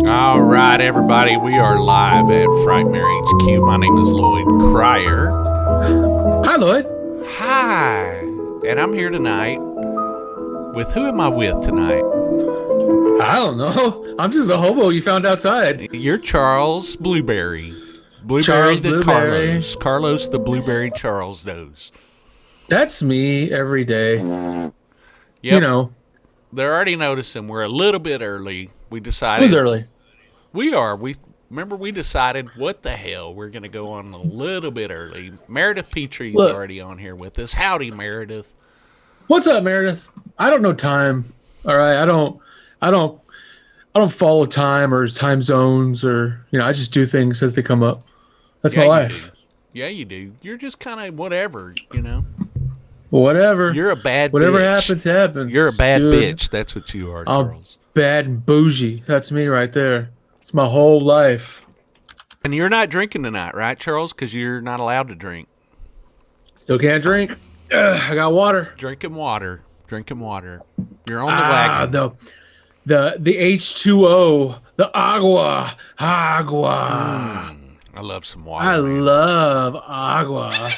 All right, everybody, we are live at Frightmare HQ. My name is Lloyd Cryer. Hi, Lloyd. Hi, and I'm here tonight with, who am I with tonight? I don't know. I'm just a hobo you found outside. You're Charles Blueberry. Charles the Blueberry. Carlos the Blueberry Charles knows. That's me every day. Yep. You know. They're already noticing we're a little bit early. We decided. Who's early? We are. We decided, what the hell, we're going to go on a little bit early. Meredith Petrie's already on here with us. Howdy, Meredith. What's up, Meredith? I don't know time. All right, I don't follow time or time zones, or I just do things as they come up. That's my life. Yeah, you do. You're just kind of whatever, Whatever. You're a bad Whatever bitch. happens. You're a bad bitch. That's what you are, Charles. Bad and bougie. That's me right there. It's my whole life. And you're not drinking tonight, right, Charles? Because you're not allowed to drink. Still can't drink. I got water. Drinking water. You're on the wagon. The H2O, the agua. I love some water. I love agua.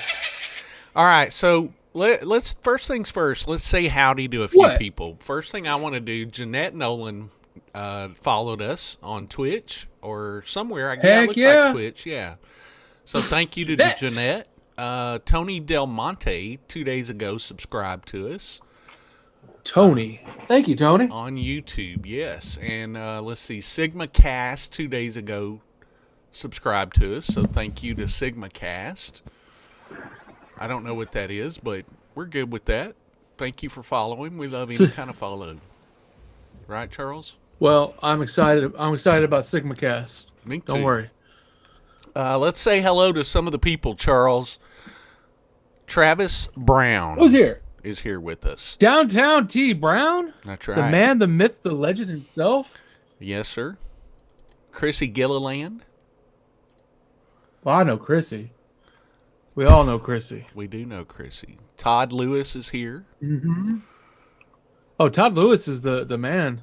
All right, so let's first things first. Let's say howdy to a few people. First thing I want to do, Jeanette Nolan followed us on Twitch or somewhere. It looks like Twitch, yeah. So thank you to Jeanette. Tony Del Monte 2 days ago subscribed to us. Tony. Thank you, Tony. On YouTube, yes. And let's see, Sigma Cast 2 days ago subscribed to us. So thank you to Sigma Cast. I don't know what that is, but we're good with that. Thank you for following. We love any kind of follow. Right, Charles? Well, I'm excited. I'm excited about Sigma Cast. Me too. Don't worry. Let's say hello to some of the people, Charles. Travis Brown. Who's here? Is here with us. Downtown T. Brown? That's right. The man, the myth, the legend himself? Yes, sir. Chrissy Gilliland. Well, I know Chrissy. We all know Chrissy. We do know Chrissy. Todd Lewis is here. Mm-hmm. Oh, Todd Lewis is the man.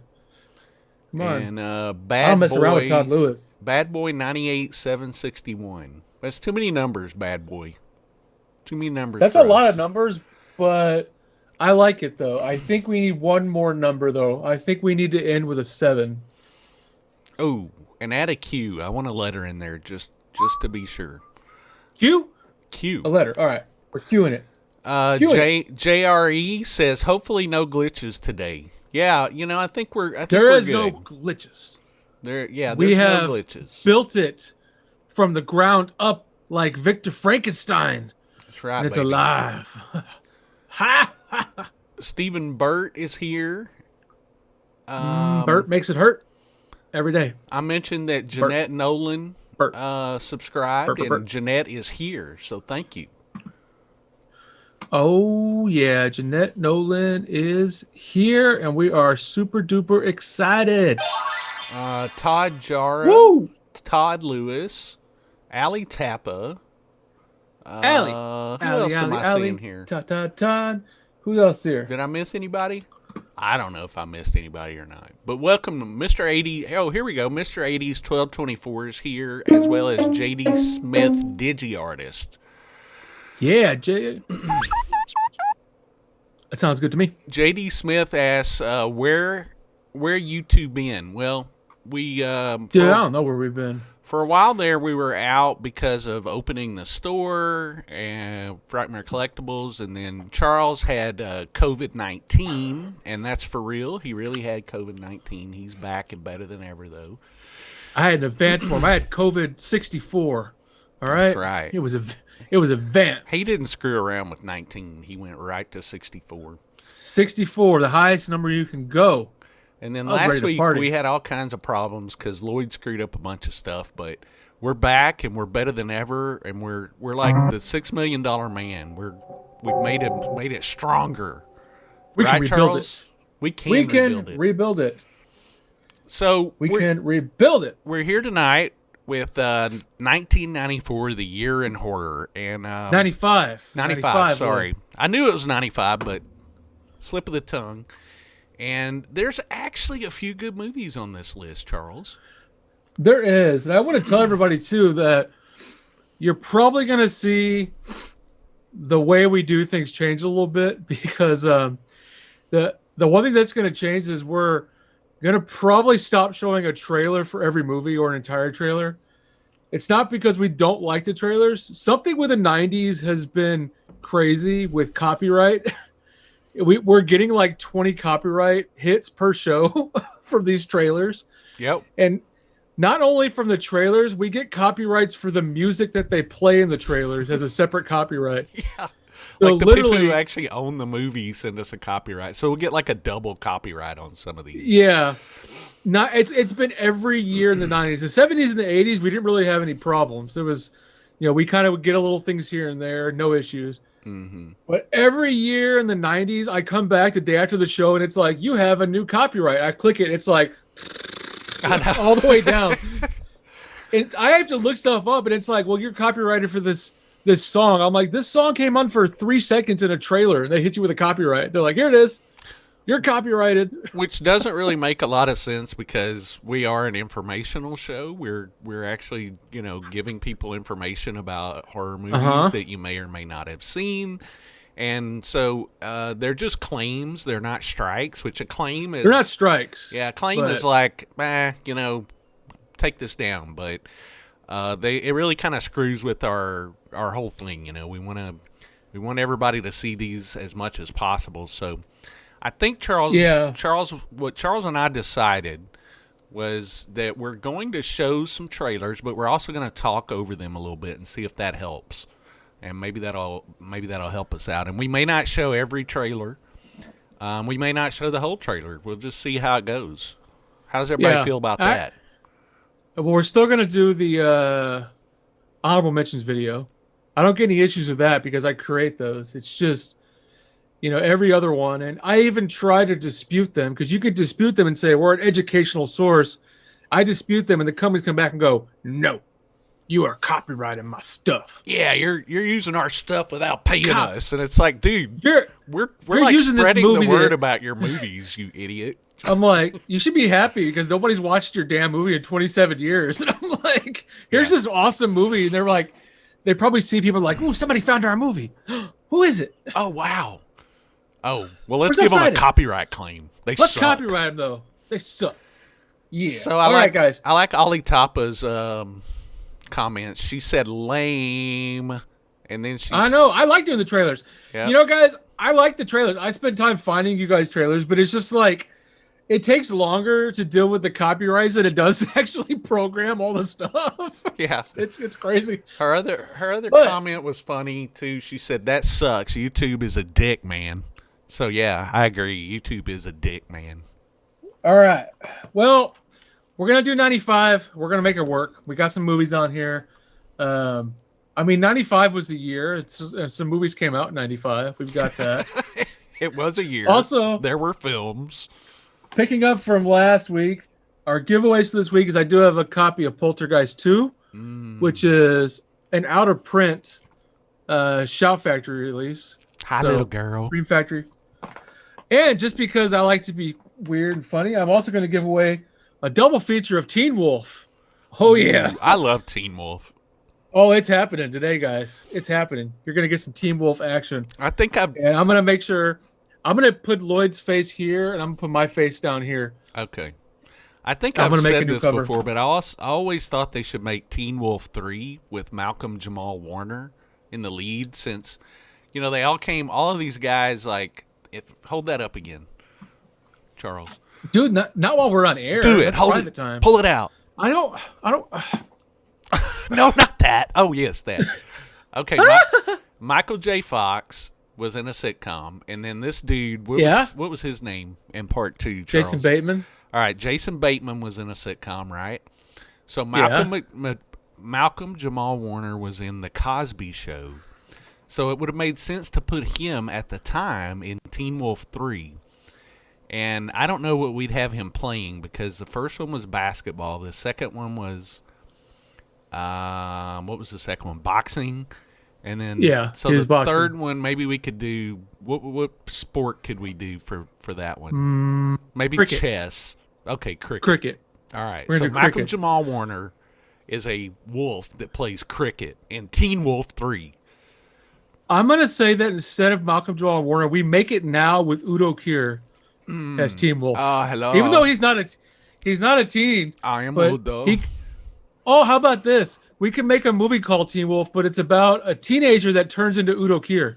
Come on. And I don't mess around with Todd Lewis. Bad Boy 98761. That's too many numbers, Bad Boy. Too many numbers. That's a lot of numbers, but I like it, though. I think we need one more number, though. I think we need to end with a 7. Oh, and add a Q. I want a letter in there just to be sure. Q? Q. A letter. All right. We're Qing it. JRE says, hopefully no glitches today. Yeah, I think we're There is good. no glitches. There's no glitches. Built it from the ground up like Victor Frankenstein. That's right, and it's baby. alive. Ha! Stephen Burt is here. Burt makes it hurt every day. I mentioned that Jeanette Nolan subscribed, and Jeanette is here, so thank you. Oh, yeah. Jeanette Nolan is here, and we are super duper excited. Todd Jara. Woo! Todd Lewis. Allie Tappa. Allie. Who else am I seeing here? Todd. Who else here? Did I miss anybody? I don't know if I missed anybody or not. But welcome to Mr. 80. Oh, here we go. Mr. 80's 1224 is here, as well as JD Smith, Digi-Artist. Yeah, That sounds good to me. JD Smith asks, where you two been? Well, we... I don't know where we've been. For a while there, we were out because of opening the store and Frightmare Collectibles, and then Charles had COVID-19, and that's for real. He really had COVID-19. He's back and better than ever, though. I had an advanced form. I had COVID-64. All right? That's right. It was advanced. He didn't screw around with 19. He went right to 64. 64, the highest number you can go. And then last week, we had all kinds of problems because Lloyd screwed up a bunch of stuff. But we're back, and we're better than ever, and we're like the $6 million man. We've made it stronger. We can rebuild it. We can rebuild it. So we can rebuild it. We're here tonight with 1994, the year in horror, and 95. 95. Sorry, I knew it was 95, but slip of the tongue. And there's actually a few good movies on this list, Charles. There is, and I want to tell everybody too that you're probably going to see the way we do things change a little bit because the one thing that's going to change is we're going to probably stop showing a trailer for every movie or an entire trailer. It's not because we don't like the trailers. Something with the 90s has been crazy with copyright. We're getting like 20 copyright hits per show from these trailers. Yep. And not only from the trailers, we get copyrights for the music that they play in the trailers as a separate copyright. Yeah. So like the people who actually own the movie send us a copyright. So we'll get like a double copyright on some of these. Yeah. It's been every year in the 90s. The 70s and the 80s, we didn't really have any problems. There was, we kind of would get a little things here and there, no issues. Mm-hmm. But every year in the 90s, I come back the day after the show and it's like, you have a new copyright. I click it. It's like all the way down. And I have to look stuff up and it's like, well, you're copyrighted for this song. I'm like, this song came on for 3 seconds in a trailer and they hit you with a copyright. They're like, here it is. You're copyrighted. Which doesn't really make a lot of sense because we are an informational show. We're actually, giving people information about horror movies that you may or may not have seen. And so they're just claims. They're not strikes, which a claim is... They're not strikes. Yeah, a claim is like, take this down. But it really kind of screws with our whole thing. We want everybody to see these as much as possible. So I think what Charles and I decided was that we're going to show some trailers, but we're also going to talk over them a little bit and see if that helps. And maybe that'll help us out. And we may not show every trailer. We may not show the whole trailer. We'll just see how it goes. How does everybody feel about that? Well, we're still going to do the honorable mentions video. I don't get any issues with that because I create those. It's just, every other one. And I even try to dispute them because you could dispute them and say, we're an educational source. I dispute them and the companies come back and go, no, you are copyrighting my stuff. Yeah, you're using our stuff without paying us. And it's like, dude, we're like using spreading the word about your movies, you idiot. I'm like, you should be happy because nobody's watched your damn movie in 27 years. And I'm like, here's this awesome movie. And they're like, they probably see people like, ooh, somebody found our movie. Who is it? Oh, wow. Oh, well, let's give them a copyright claim. Let's copyright them, though. They suck. Yeah. So all right, guys. I like Ollie Tapa's comments. She said lame. And then I know. I like doing the trailers. Yep. Guys, I like the trailers. I spend time finding you guys trailers, but it's just like, it takes longer to deal with the copyrights than it does to actually program all the stuff. Yeah. It's crazy. Her other comment was funny, too. She said, that sucks. YouTube is a dick, man. So, yeah, I agree. YouTube is a dick, man. All right. Well, we're going to do 95. We're going to make it work. We got some movies on here. 95 was a year. Some movies came out in 95. We've got that. It was a year. Also, there were films. Picking up from last week, our giveaways this week is I do have a copy of Poltergeist 2, which is an out-of-print Shout Factory release. Hi, little girl. Dream Factory. And just because I like to be weird and funny, I'm also going to give away a double feature of Teen Wolf. Oh, yeah. I love Teen Wolf. Oh, it's happening today, guys. It's happening. You're going to get some Teen Wolf action. And I'm going to make sure... I'm going to put Lloyd's face here, and I'm going to put my face down here. Okay. I think I've said this before, but I always thought they should make Teen Wolf 3 with Malcolm Jamal Warner in the lead since, they all of these guys, hold that up again, Charles. Dude, not while we're on air. Do it. That's hold private it. Time. Pull it out. I don't. No, not that. Oh, yes, that. Okay, Michael J. Fox was in a sitcom, and then this dude, what was his name in part 2, Charles? Jason Bateman. All right, Jason Bateman was in a sitcom, right? So Malcolm Jamal Warner was in The Cosby Show. So it would have made sense to put him at the time in Teen Wolf 3. And I don't know what we'd have him playing because the first one was basketball. The second one was, what was the second one? Boxing. And then, so the third one, maybe we could do, what sport could we do for that one? Maybe cricket. Chess. Okay, cricket. Cricket. All right. We're So gonna do Malcolm cricket. Jamal Warner is a wolf that plays cricket in Teen Wolf 3. I'm gonna say that instead of Malcolm Jamal Warner, we make it now with Udo Kier as Teen Wolf. Even though Hello. he's not a teen, I am but Udo. Oh, how about this? We can make a movie called Teen Wolf, but it's about a teenager that turns into Udo Kier.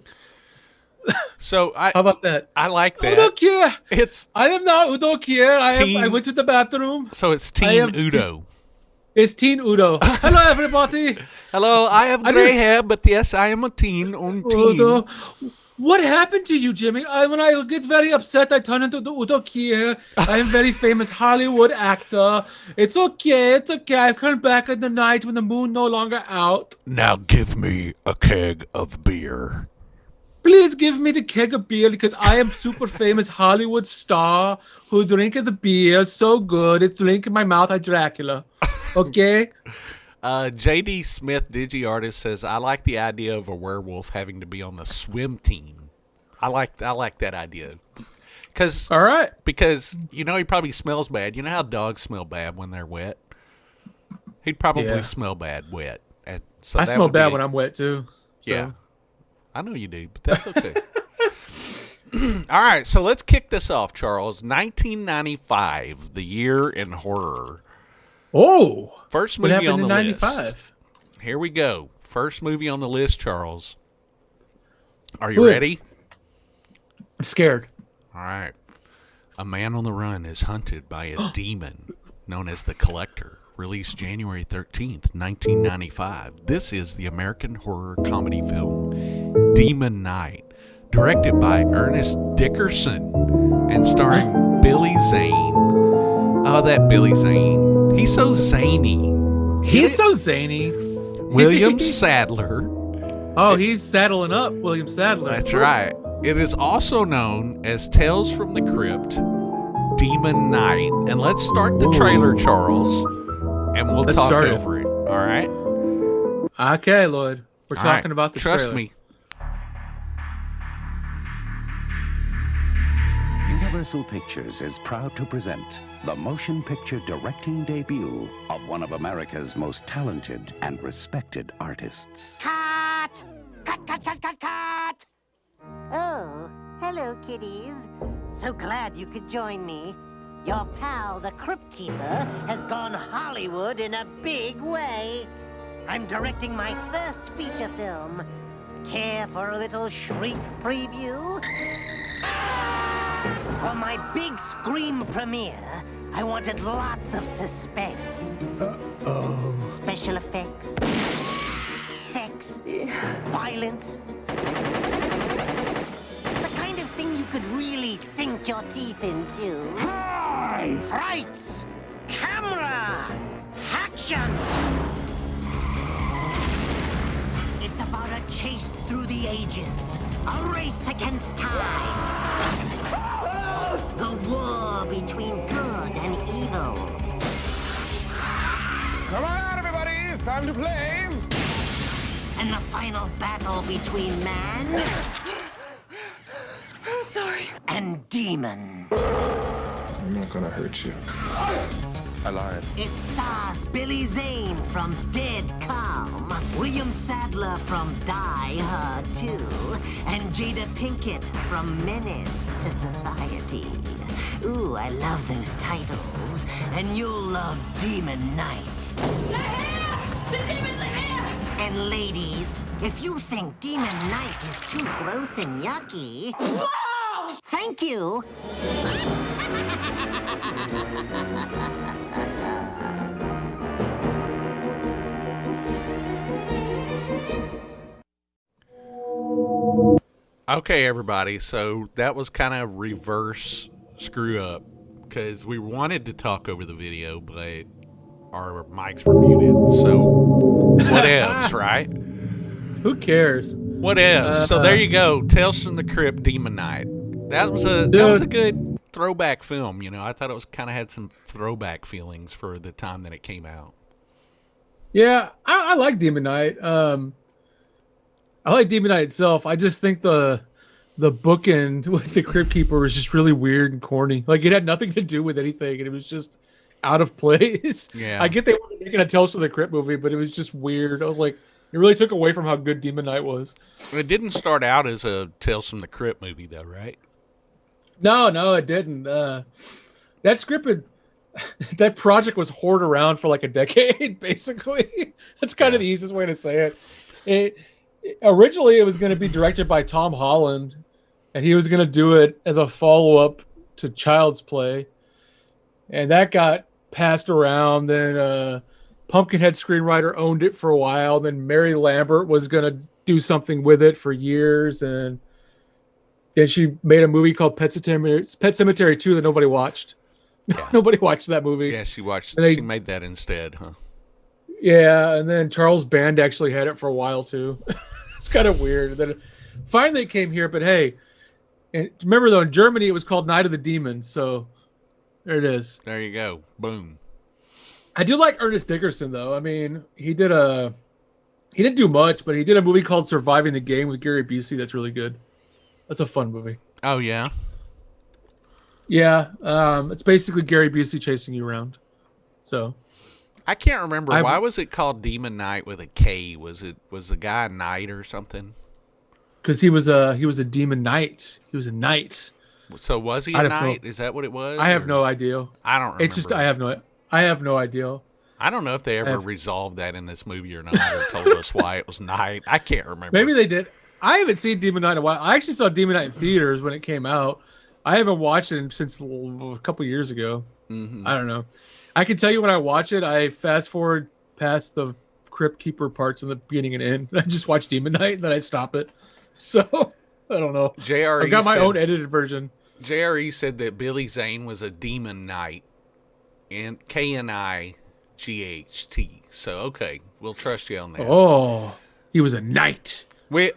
So How about that? I like that. Udo Kier. It's I am not Udo Kier. I went to the bathroom. so it's Teen Udo. It's Teen Udo. Hello, everybody. Hello, I have gray hair, but yes, I am a teen on Teen. Udo. What happened to you, Jimmy? When I get very upset, I turn into the Udo Kier. I am a very famous Hollywood actor. It's okay. It's okay. I come back in the night when the moon no longer out. Now give me a keg of beer. Please give me the keg of beer because I am super famous Hollywood star who drink the beer so good it's drink in my mouth like Dracula. Okay? J.D. Smith, DigiArtist, says, I like the idea of a werewolf having to be on the swim team. I like that idea. All right. Because, he probably smells bad. You know how dogs smell bad when they're wet? He'd probably smell bad wet. So I smell bad when I'm wet, too. So. Yeah. I know you do, but that's okay. All right, so let's kick this off, Charles. 1995, the year in horror. Oh. First movie on the in list. 95? Here we go. First movie on the list, Charles. Are you ready? I'm scared. All right. A man on the run is hunted by a demon known as the Collector. Released January 13th, 1995. This is the American horror comedy film Demon Night, directed by Ernest Dickerson and starring Billy Zane. Oh, that Billy Zane. He's so zany. He's so zany. William Sadler. Oh, he's saddling up, William Sadler. That's right. It is also known as Tales from the Crypt, Demon Night. And let's start the trailer, Charles. And we'll talk over it. All right? Okay, Lloyd. We're talking about the Trust trailer. me. Universal Pictures is proud to present the motion picture directing debut of one of America's most talented and respected artists. Cut! Cut, cut, cut, cut, cut! Oh, hello, kiddies. So glad you could join me. Your pal, the Crypt Keeper, has gone Hollywood in a big way. I'm directing my first feature film. Care for a little shriek preview? For my big scream premiere, I wanted lots of suspense. Special effects, sex, violence. The kind of thing you could really sink your teeth into. Frights! Camera! Action! It's about a chase through the ages. A race against time. The war between good and evil. Come on out, everybody! It's time to play! And the final battle between man... I'm sorry. ...and demon. I'm not gonna hurt you. I lied. It stars Billy Zane from Dead Calm, William Sadler from Die Hard 2, and Jada Pinkett from Menace to Society. Ooh, I love those titles. And you'll love Demon Night. They're here! The demons are here! And ladies, if you think Demon Night is too gross and yucky... Whoa! Thank you. Okay, everybody. So that was kind of reverse screw up because we wanted to talk over the video, but our mics were muted. So what else, right? Who cares? What else? So there you go. Tales from the Crypt, Demon Night. That was a good throwback film. I thought it was kind of had some throwback feelings for the time that it came out. Yeah, I like Demon Night. I like Demon Night itself. I just think the bookend with the Crypt Keeper was just really weird and corny. Like it had nothing to do with anything, and it was just out of place. Yeah. I get they were making a Tales from the Crypt movie, but it was just weird. I was like, it really took away from how good Demon Knight was. It didn't start out as a Tales from the Crypt movie, though, right? No, it didn't. That script, that project was hoarded around for like a decade, basically. That's kind of the easiest way to say it. Originally, it was going to be directed by Tom Holland, and he was going to do it as a follow-up to Child's Play. And that got passed around. Then Pumpkinhead screenwriter owned it for a while. Then Mary Lambert was going to do something with it for years. And then she made a movie called Pet Sematary 2 that nobody watched. Yeah. Nobody watched that movie. Yeah, she made that instead, huh? Yeah, and then Charles Band actually had it for a while, too. It's kind of weird. Then finally it came here, but hey, and remember, though, in Germany, it was called Night of the Demons, so there it is. There you go. Boom. I do like Ernest Dickerson, though. I mean, he didn't do much, but he did a movie called Surviving the Game with Gary Busey that's really good. That's a fun movie. Oh, yeah? Yeah, it's basically Gary Busey chasing you around. So I can't remember. Why was it called Demon Knight with a K? Was the guy a knight or something? Because he was a demon knight. He was a knight. So was he a knight? Is that what it was? I have no idea. I don't remember. It's just I have no idea. I don't know if they ever resolved that in this movie or not, or told us why it was night. I can't remember. Maybe they did. I haven't seen Demon Knight in a while. I actually saw Demon Knight in theaters when it came out. I haven't watched it since a couple years ago. Mm-hmm. I don't know. I can tell you when I watch it, I fast forward past the Crypt Keeper parts in the beginning and end. I just watch Demon Knight and then I stop it. So I don't know. I've got my own edited version. JRE said that Billy Zane was a demon knight, and KNIGHT. So okay, we'll trust you on that. Oh, he was a knight.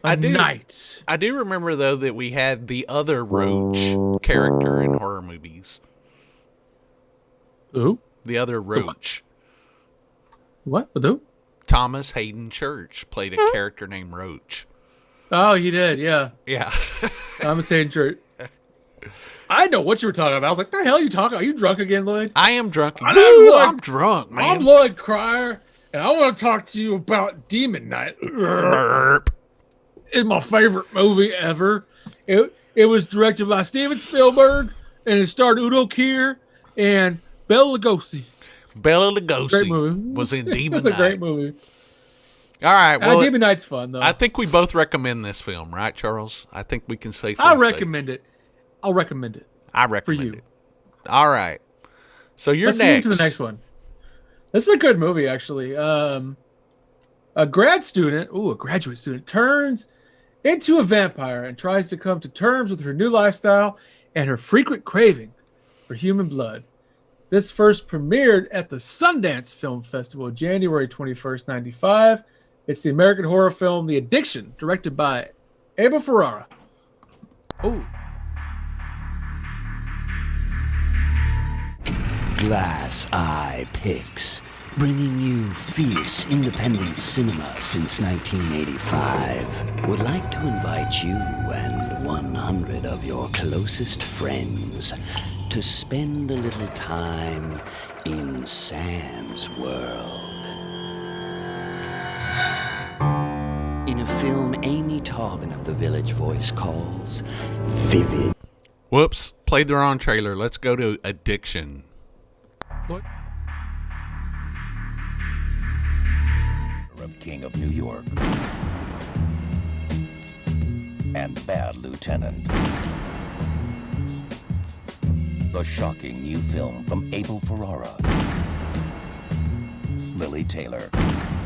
I do remember though that we had the other Roach character in horror movies. Who? The other Roach. What? Who? Thomas Hayden Church played a character named Roach. Oh, he did, yeah. Yeah. Thomas Hayden Church. I know what you were talking about. I was like, the hell are you talking about? Are you drunk again, Lloyd? I am drunk. I'm drunk, man. I'm Lloyd Cryer, and I want to talk to you about Demon Knight. Burp. It's my favorite movie ever. It was directed by Steven Spielberg, and it starred Udo Kier and Bela Lugosi. Bela Lugosi was in Demon Knight. It's a great movie. All right. Well, Demon Knight's fun, though. I think we both recommend this film, right, Charles? I think we can safely I'll recommend it. I recommend it. For you. All right. So Let's next. move to the next one. This is a good movie, actually. A graduate student turns into a vampire and tries to come to terms with her new lifestyle and her frequent craving for human blood. This first premiered at the Sundance Film Festival, January 21st, 1995. It's the American horror film The Addiction, directed by Abel Ferrara. Oh. Glass Eye Picks, bringing you fierce independent cinema since 1985, would like to invite you and 100 of your closest friends to spend a little time in Sam's world. In a film Amy Taubin of The Village Voice calls Vivid. Whoops, played the wrong trailer. Let's go to Addiction. What? Of King of New York and Bad Lieutenant. The shocking new film from Abel Ferrara, Lily Taylor,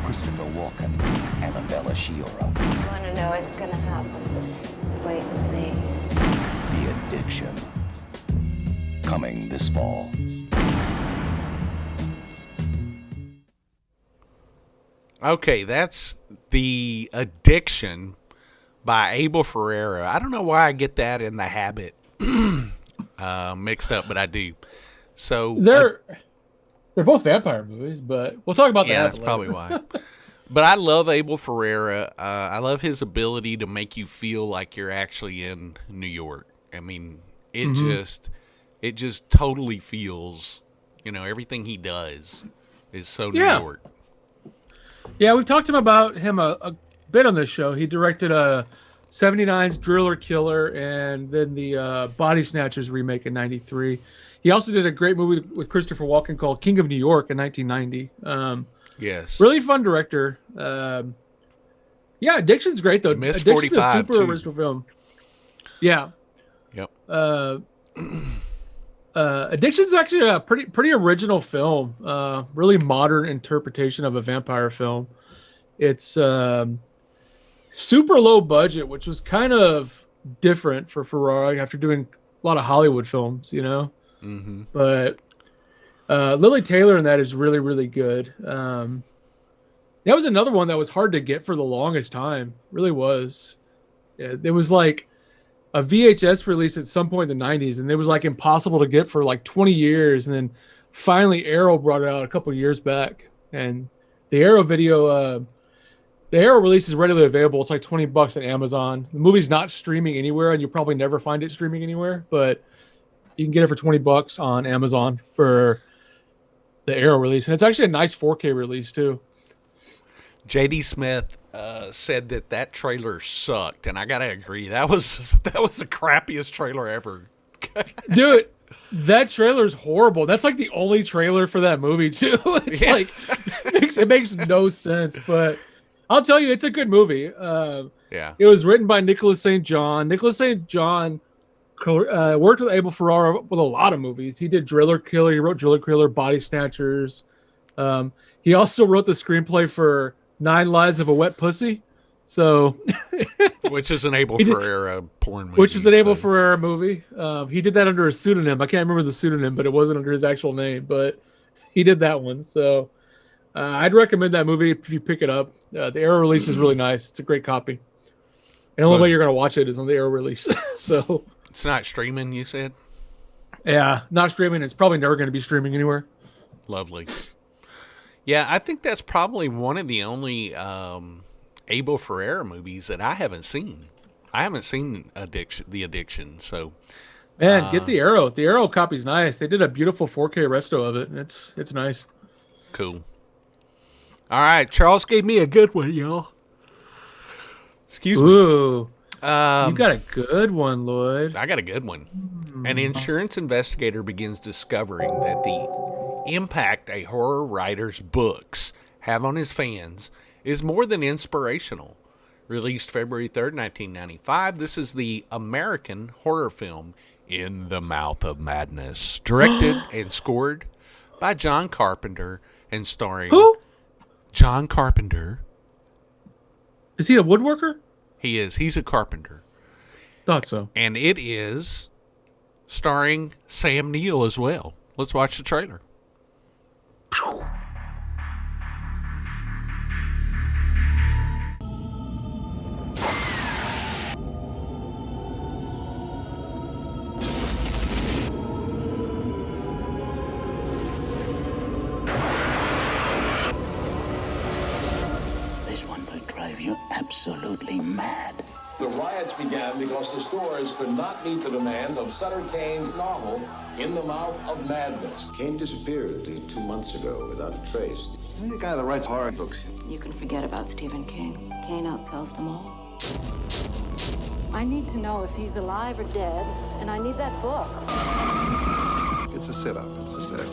Christopher Walken, Annabella Sciorra. You want to know what's going to happen? Just wait and see. The Addiction. Coming this fall. Okay, that's The Addiction by Abel Ferrara. I don't know why I get that in the habit mixed up, but I do. So they're both vampire movies, but we'll talk about that. Yeah, that's probably why. But I love Abel Ferrara. I love his ability to make you feel like you're actually in New York. I mean, it just totally feels, everything he does is so New Yeah. York. Yeah, we've talked about him a bit on this show. He directed 79's Driller Killer and then the Body Snatchers remake in 93. He also did a great movie with Christopher Walken called King of New York in 1990. Yes. Really fun director. Yeah, Addiction's great, though. Missed Addiction's 45, a super too. original film. Yeah. Yep. Addiction's actually a pretty original film. Really modern interpretation of a vampire film. It's super low budget, which was kind of different for Ferrara after doing a lot of Hollywood films, Mm-hmm. But Lily Taylor in that is really, really good. That was another one that was hard to get for the longest time. Really was. Yeah, there was like a VHS release at some point in the 90s, and it was like impossible to get for like 20 years. And then finally Arrow brought it out a couple years back. And the Arrow video, the Arrow release is readily available. It's like $20 on Amazon. The movie's not streaming anywhere, and you'll probably never find it streaming anywhere, but you can get it for $20 on Amazon for the Arrow release. And it's actually a nice 4K release too. J.D. Smith said that trailer sucked, and I gotta agree. That was the crappiest trailer ever. Dude, that trailer's horrible. That's like the only trailer for that movie too. It's like it makes no sense. But I'll tell you, it's a good movie. Yeah. It was written by Nicholas St. John. Nicholas St. John worked with Abel Ferrara with a lot of movies. He did Driller Killer. He wrote Driller Killer, Body Snatchers. He also wrote the screenplay for 9 Lives of a Wet Pussy. So, which is an Abel Ferrara porn movie. Which is an Abel Ferrara movie. He did that under a pseudonym. I can't remember the pseudonym, but it wasn't under his actual name. But he did that one. So I'd recommend that movie if you pick it up. The Arrow release is really nice. It's a great copy. And the only way you're going to watch it is on the Arrow release. So it's not streaming, you said? Yeah, not streaming. It's probably never going to be streaming anywhere. Lovely. Yeah, I think that's probably one of the only Abel Ferrara movies that I haven't seen. I haven't seen The Addiction, so man, get the Arrow. The Arrow copy's nice. They did a beautiful 4K resto of it. It's nice. Cool. All right, Charles gave me a good one, y'all. Excuse me. Ooh, you got a good one, Lloyd. I got a good one. An insurance investigator begins discovering that the impact a horror writer's books have on his fans is more than inspirational. Released February 3rd, 1995, this is the American horror film In the Mouth of Madness, directed and scored by John Carpenter and starring Who? John Carpenter. Is he a woodworker? He is. He's a carpenter. Thought so. And it is starring Sam Neill as well. Let's watch the trailer. This one will drive you absolutely mad. The riots began because the stores could not meet the demands of Sutter Kane's novel, In the Mouth of Madness. Kane disappeared 2 months ago without a trace. He's the guy that writes horror books. You can forget about Stephen King. Kane outsells them all. I need to know if he's alive or dead, and I need that book. It's a setup.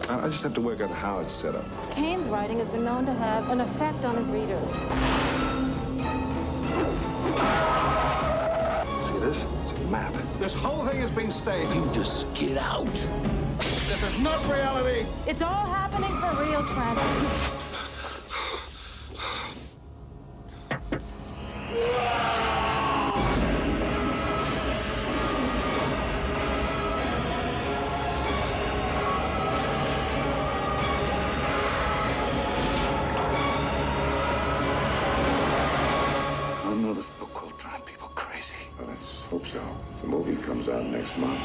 I just have to work out how it's set up. Kane's writing has been known to have an effect on his readers. See this? It's a map. This whole thing has been staged. You just get out. This is not reality. It's all happening for real, Trent. I know this book will drive people crazy. Let's hope so. The movie comes out next month.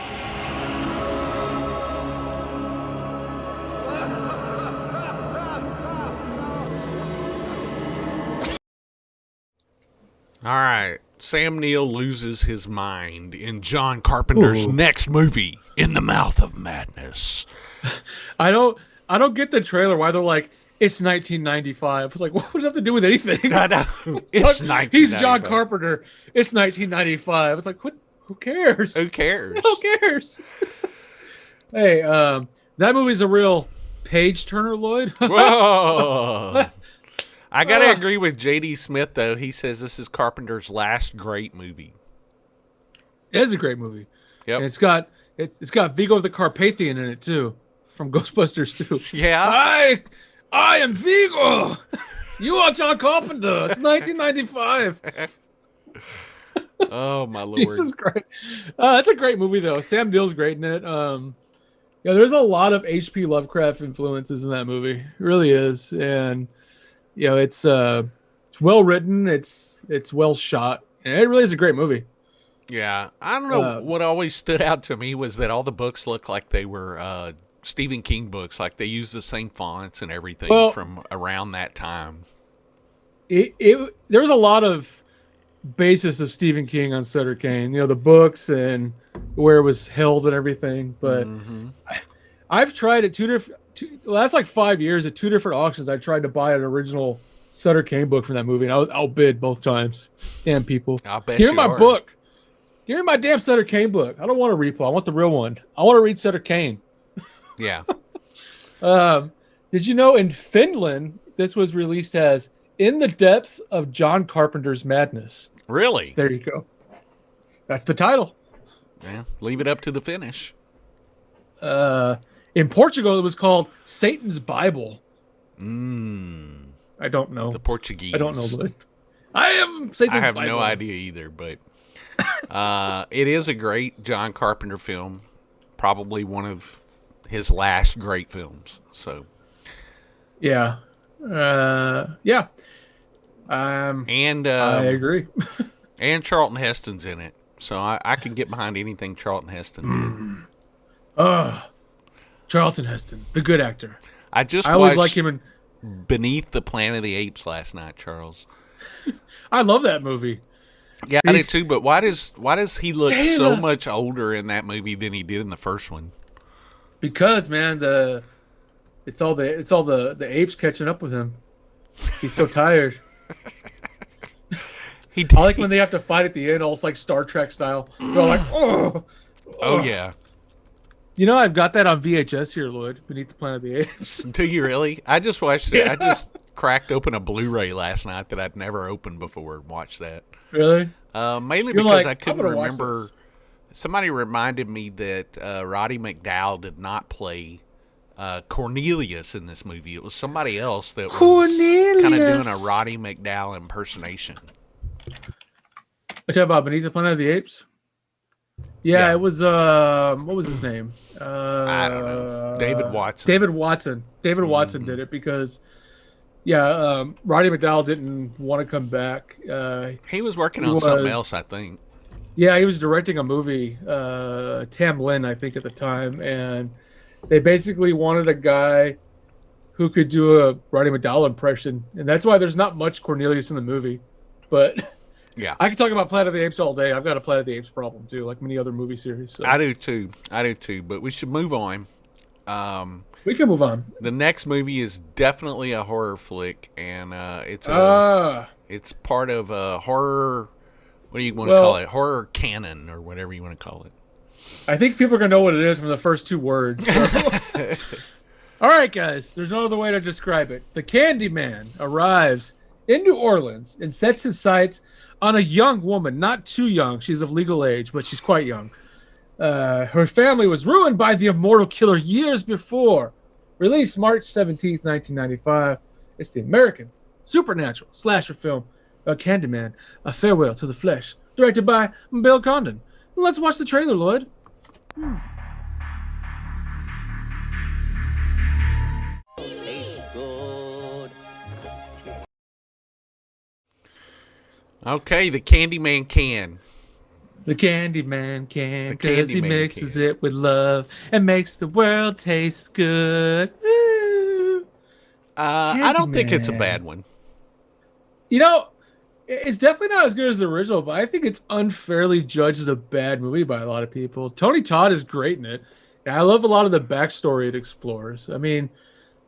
All right. Sam Neill loses his mind in John Carpenter's next movie, In the Mouth of Madness. I don't I don't get the trailer why they're like, it's 1995. It's like, what does that have to do with anything? I know. It's 1995. He's John Carpenter. It's 1995. It's like, what? Who cares? Who cares? Who cares? Hey, that movie's a real page turner, Lloyd. Whoa. I gotta agree with J.D. Smith though. He says this is Carpenter's last great movie. It is a great movie. Yep. And it's got Vigo the Carpathian in it too, from Ghostbusters 2. Yeah. I am Vigo. You are John Carpenter. It's 1995. Oh my Lord. Jesus Christ. That's a great movie though. Sam Neill's great in it. Yeah, there's a lot of H.P. Lovecraft influences in that movie. It really is. And it's well written, it's well shot, and it really is a great movie. Yeah. I don't know, what always stood out to me was that all the books looked like they were Stephen King books, like they used the same fonts and everything from around that time. There was a lot of basis of Stephen King on Sutter Kane, the books and where it was held and everything. But I've tried at the last 5 years at 2 different auctions. I tried to buy an original Sutter Kane book from that movie, and I was outbid both times. Damn people! I'll bet Give me my are. book. Give me my damn Sutter Kane book. I don't want a repo. I want the real one. I want to read Sutter Kane. Yeah. Did you know in Finland this was released as In the Depth of John Carpenter's Madness? Really? So there you go. That's the title. Yeah. Leave it up to the finish. In Portugal, it was called Satan's Bible. I don't know. The Portuguese. I don't know. But I am Satan's Bible. I have no idea either, but it is a great John Carpenter film. Probably one of his last great films. So, yeah. Yeah. And I agree. And Charlton Heston's in it. So I can get behind anything Charlton Heston did. Charlton Heston, the good actor. I always like him in Beneath the Planet of the Apes last night, Charles. I love that movie. Yeah, I did too, but why does he look so much older in that movie than he did in the first one? Because man, it's all the apes catching up with him. He's so tired. I like when they have to fight at the end, almost like Star Trek style. They're all like, oh yeah. I've got that on VHS here, Lloyd. Beneath the Planet of the Apes. Do you really? I just watched it. Yeah. I just cracked open a Blu-ray last night that I'd never opened before and watched that. Really? Mainly because I couldn't remember. Somebody reminded me that Roddy McDowall did not play Cornelius in this movie. It was somebody else that was kind of doing a Roddy McDowall impersonation. I talk about Beneath the Planet of the Apes. Yeah, it was what was his name? I don't know. David Watson. David Watson did it because Roddy McDowall didn't want to come back. He was working on something else, I think. Yeah, he was directing a movie, Tam Lin, I think, at the time, and they basically wanted a guy who could do a Roddy McDowall impression, and that's why there's not much Cornelius in the movie. But yeah, I can talk about Planet of the Apes all day. I've got a Planet of the Apes problem too, like many other movie series. So. I do too. But we should move on. We can move on. The next movie is definitely a horror flick, and it's part of a horror. What do you want to call it? Horror canon, or whatever you want to call it. I think people are gonna know what it is from the first 2 words. So. All right, guys. There's no other way to describe it. The Candyman arrives in New Orleans and sets his sights on a young woman, not too young. She's of legal age, but she's quite young. Her family was ruined by the immortal killer years before. Released March 17th, 1995. It's the American supernatural slasher film, Candyman, A Farewell to the Flesh, directed by Bill Condon. Let's watch the trailer, Lloyd. Tastes good. Okay, the Candyman can. The Candyman can, because he mixes it with love and makes the world taste good. I don't think it's a bad one. It's definitely not as good as the original, but I think it's unfairly judged as a bad movie by a lot of people. Tony Todd is great in it, and I love a lot of the backstory it explores. I mean,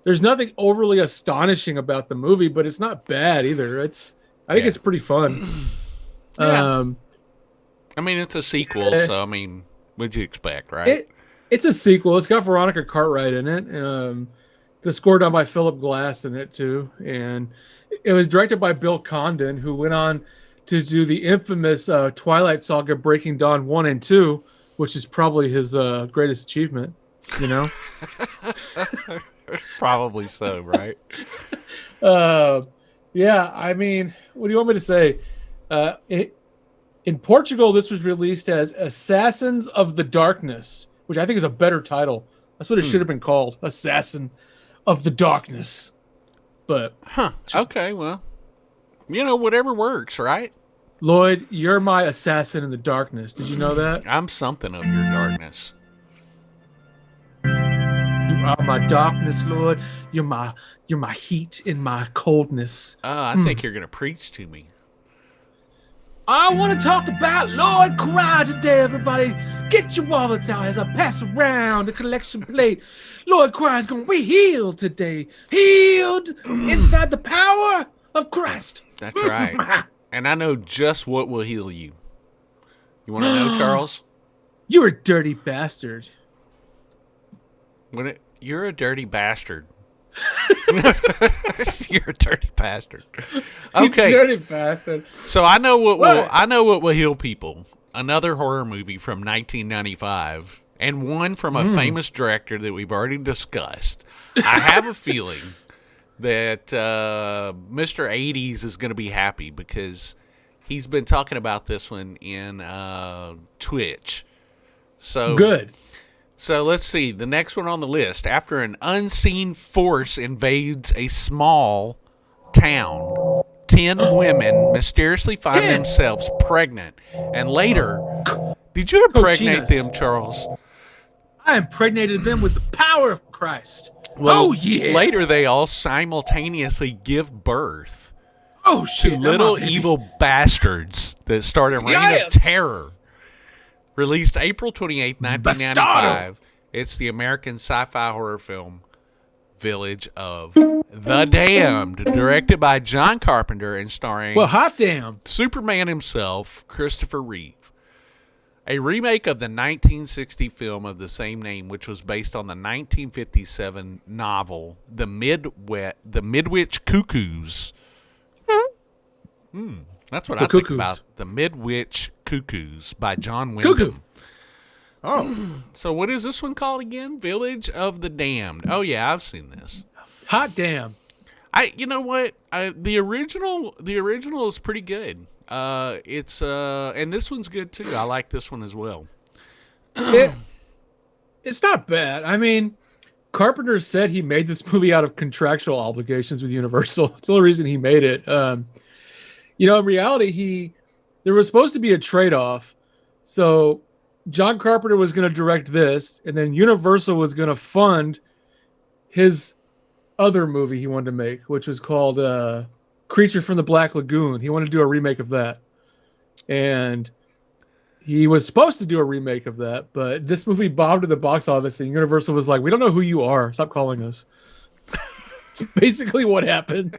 there's nothing overly astonishing about the movie, but it's not bad either. I think it's pretty fun. Yeah. I mean, it's a sequel, so I mean, what'd you expect, right? It's a sequel. It's got Veronica Cartwright in it. The score done by Philip Glass in it too, and it was directed by Bill Condon, who went on to do the infamous Twilight Saga: Breaking Dawn 1 and 2, which is probably his greatest achievement. You know, probably so, right? Yeah. I mean, what do you want me to say? In Portugal, this was released as Assassins of the Darkness, which I think is a better title. That's what it should have been called, Assassin of the Darkness. But okay, well, whatever works, right? Lloyd, you're my assassin in the darkness. Did you know that? I'm something of your darkness. You are my darkness, Lord. You're my heat in my coldness. I think you're gonna preach to me. I want to talk about Lord Cry today, everybody. Get your wallets out as I pass around the collection plate. Lord Cry is going to be healed today. Healed inside the power of Christ. That's right. And I know just what will heal you. You want to know, Charles? You're a dirty bastard. You're a dirty bastard. You're a dirty bastard. Okay, you dirty bastard. So I know what will heal people. Another horror movie from 1995, and one from a famous director that we've already discussed. I have a feeling that Mr. 80s is going to be happy because he's been talking about this one in Twitch. So good. So let's see. The next one on the list. After an unseen force invades a small town, 10 women mysteriously find themselves pregnant. And later, did you impregnate them, Charles? I impregnated them with the power of Christ. Well, later they all simultaneously give birth to little evil bastards that start a reign of terror. Released April 28, 1995. It's the American sci-fi horror film Village of the Damned, directed by John Carpenter and starring hot damn Superman himself, Christopher Reeve. A remake of the 1960 film of the same name, which was based on the 1957 novel The Midwich Cuckoos. That's what I think about. The Midwich Cuckoos by John Wyndham. Cuckoo. Oh. So what is this one called again? Village of the Damned. Oh yeah, I've seen this. Hot damn. You know what? The original is pretty good. It's and this one's good too. I like this one as well. It's not bad. I mean, Carpenter said he made this movie out of contractual obligations with Universal. It's the only reason he made it. In reality, there was supposed to be a trade-off. So John Carpenter was going to direct this, and then Universal was going to fund his other movie he wanted to make, which was called Creature from the Black Lagoon. He wanted to do a remake of that. And he was supposed to do a remake of that, but this movie bombed at the box office, and Universal was like, we don't know who you are. Stop calling us. It's basically what happened.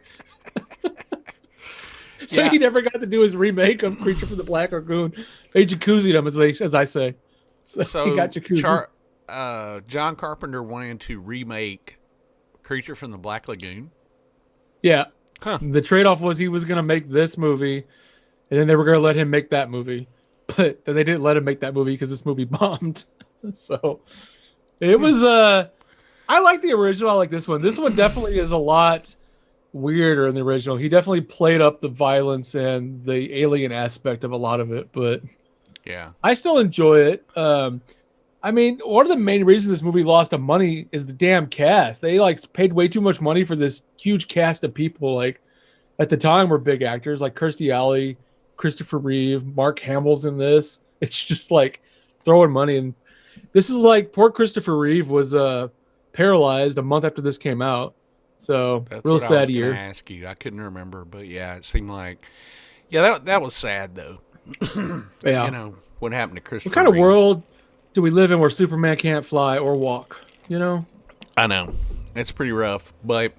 So he never got to do his remake of Creature from the Black Lagoon. They jacuzzied him, as I say. So he got jacuzzi. John Carpenter wanted to remake Creature from the Black Lagoon. Yeah. Huh. The trade-off was he was going to make this movie, and then they were going to let him make that movie. But then they didn't let him make that movie because this movie bombed. So it was... I like the original. I like this one. This one definitely is a lot weirder in the original. He definitely played up the violence and the alien aspect of a lot of it, but yeah, I still enjoy it. I mean, one of the main reasons this movie lost money is the damn cast. They paid way too much money for this huge cast of people. Like at the time were big actors like Kirstie Alley, Christopher Reeve, Mark Hamill's in this. It's just throwing money. And this is poor Christopher Reeve was paralyzed a month after this came out. So that's real what sad I was year. Gonna ask you. I couldn't remember, but yeah, it seemed like that was sad though. Yeah, what happened to Christopher? What kind of Reeve? world do we live in where Superman can't fly or walk? I know. It's pretty rough. But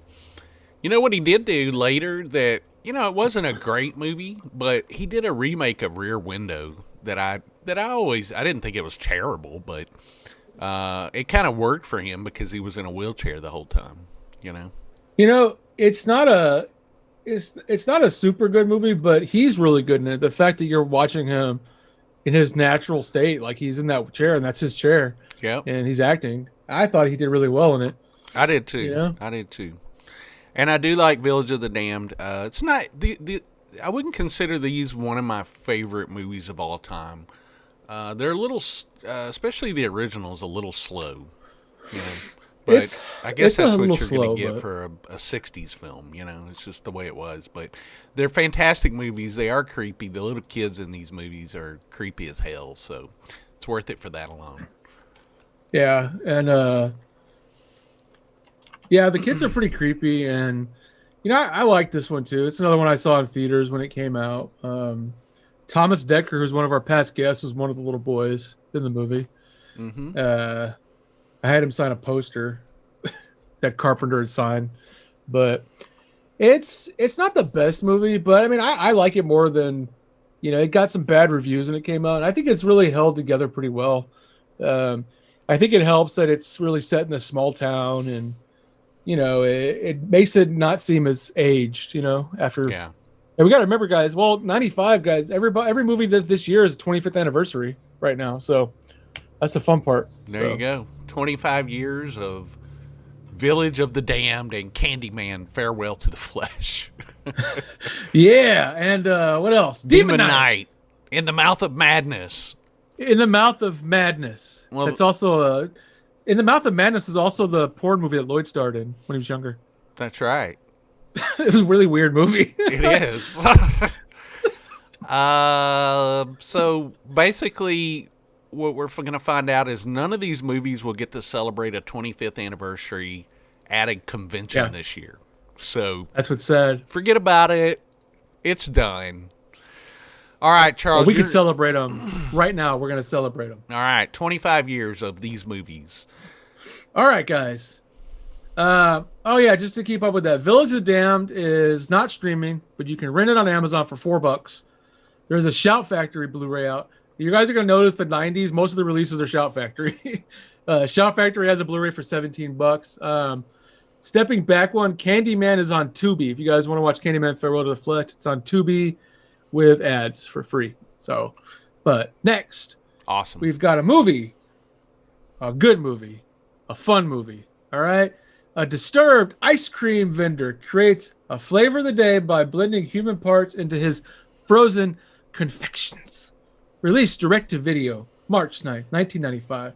you know what he did do later that, it wasn't a great movie, but he did a remake of Rear Window that I didn't think it was terrible, but it kind of worked for him because he was in a wheelchair the whole time, It's not a super good movie, but he's really good in it. The fact that you're watching him in his natural state, like he's in that chair and that's his chair. Yeah. And he's acting. I thought he did really well in it. I did too. I did too. And I do like Village of the Damned. It's not I wouldn't consider these one of my favorite movies of all time. They're a little, especially the original, is a little slow. But I guess that's what you're going to get for a 60s film. It's just the way it was. But they're fantastic movies. They are creepy. The little kids in these movies are creepy as hell. So it's worth it for that alone. Yeah, and the kids are pretty creepy, and I like this one too. It's another one I saw in theaters when it came out. Thomas Decker, who's one of our past guests, was one of the little boys in the movie. Mm-hmm. I had him sign a poster that Carpenter had signed, but it's not the best movie. But I mean, I like it more than it got some bad reviews when it came out, and I think it's really held together pretty well. I think it helps that it's really set in a small town, and it makes it not seem as aged. After and we got to remember, guys. Well, 95, guys. Every movie that this year is 25th anniversary right now, so that's the fun part. There you go. 25 years of Village of the Damned and Candyman, Farewell to the Flesh. Yeah, and what else? Demon Knight, In the Mouth of Madness. In the Mouth of Madness. Well, it's also In the Mouth of Madness is also the porn movie that Lloyd starred in when he was younger. That's right. It was a really weird movie. It is. So basically, what we're going to find out is none of these movies will get to celebrate a 25th anniversary at a convention this year. So that's what's sad. Forget about it. It's done. All right, Charles. Well, we can celebrate them right now. We're going to celebrate them. All right, 25 years of these movies. All right, guys. Just to keep up with that, Village of the Damned is not streaming, but you can rent it on Amazon for $4. There's a Shout Factory Blu-ray out. You guys are going to notice the 90s, most of the releases are Shout Factory. Shout Factory has a Blu-ray for $17. Stepping back one, Candyman is on Tubi. If you guys want to watch Candyman Farewell to the Flesh, it's on Tubi with ads for free. So, but next, awesome, we've got a movie, a good movie, a fun movie. All right. A disturbed ice cream vendor creates a flavor of the day by blending human parts into his frozen confections. Released direct to video, March 9th, 1995.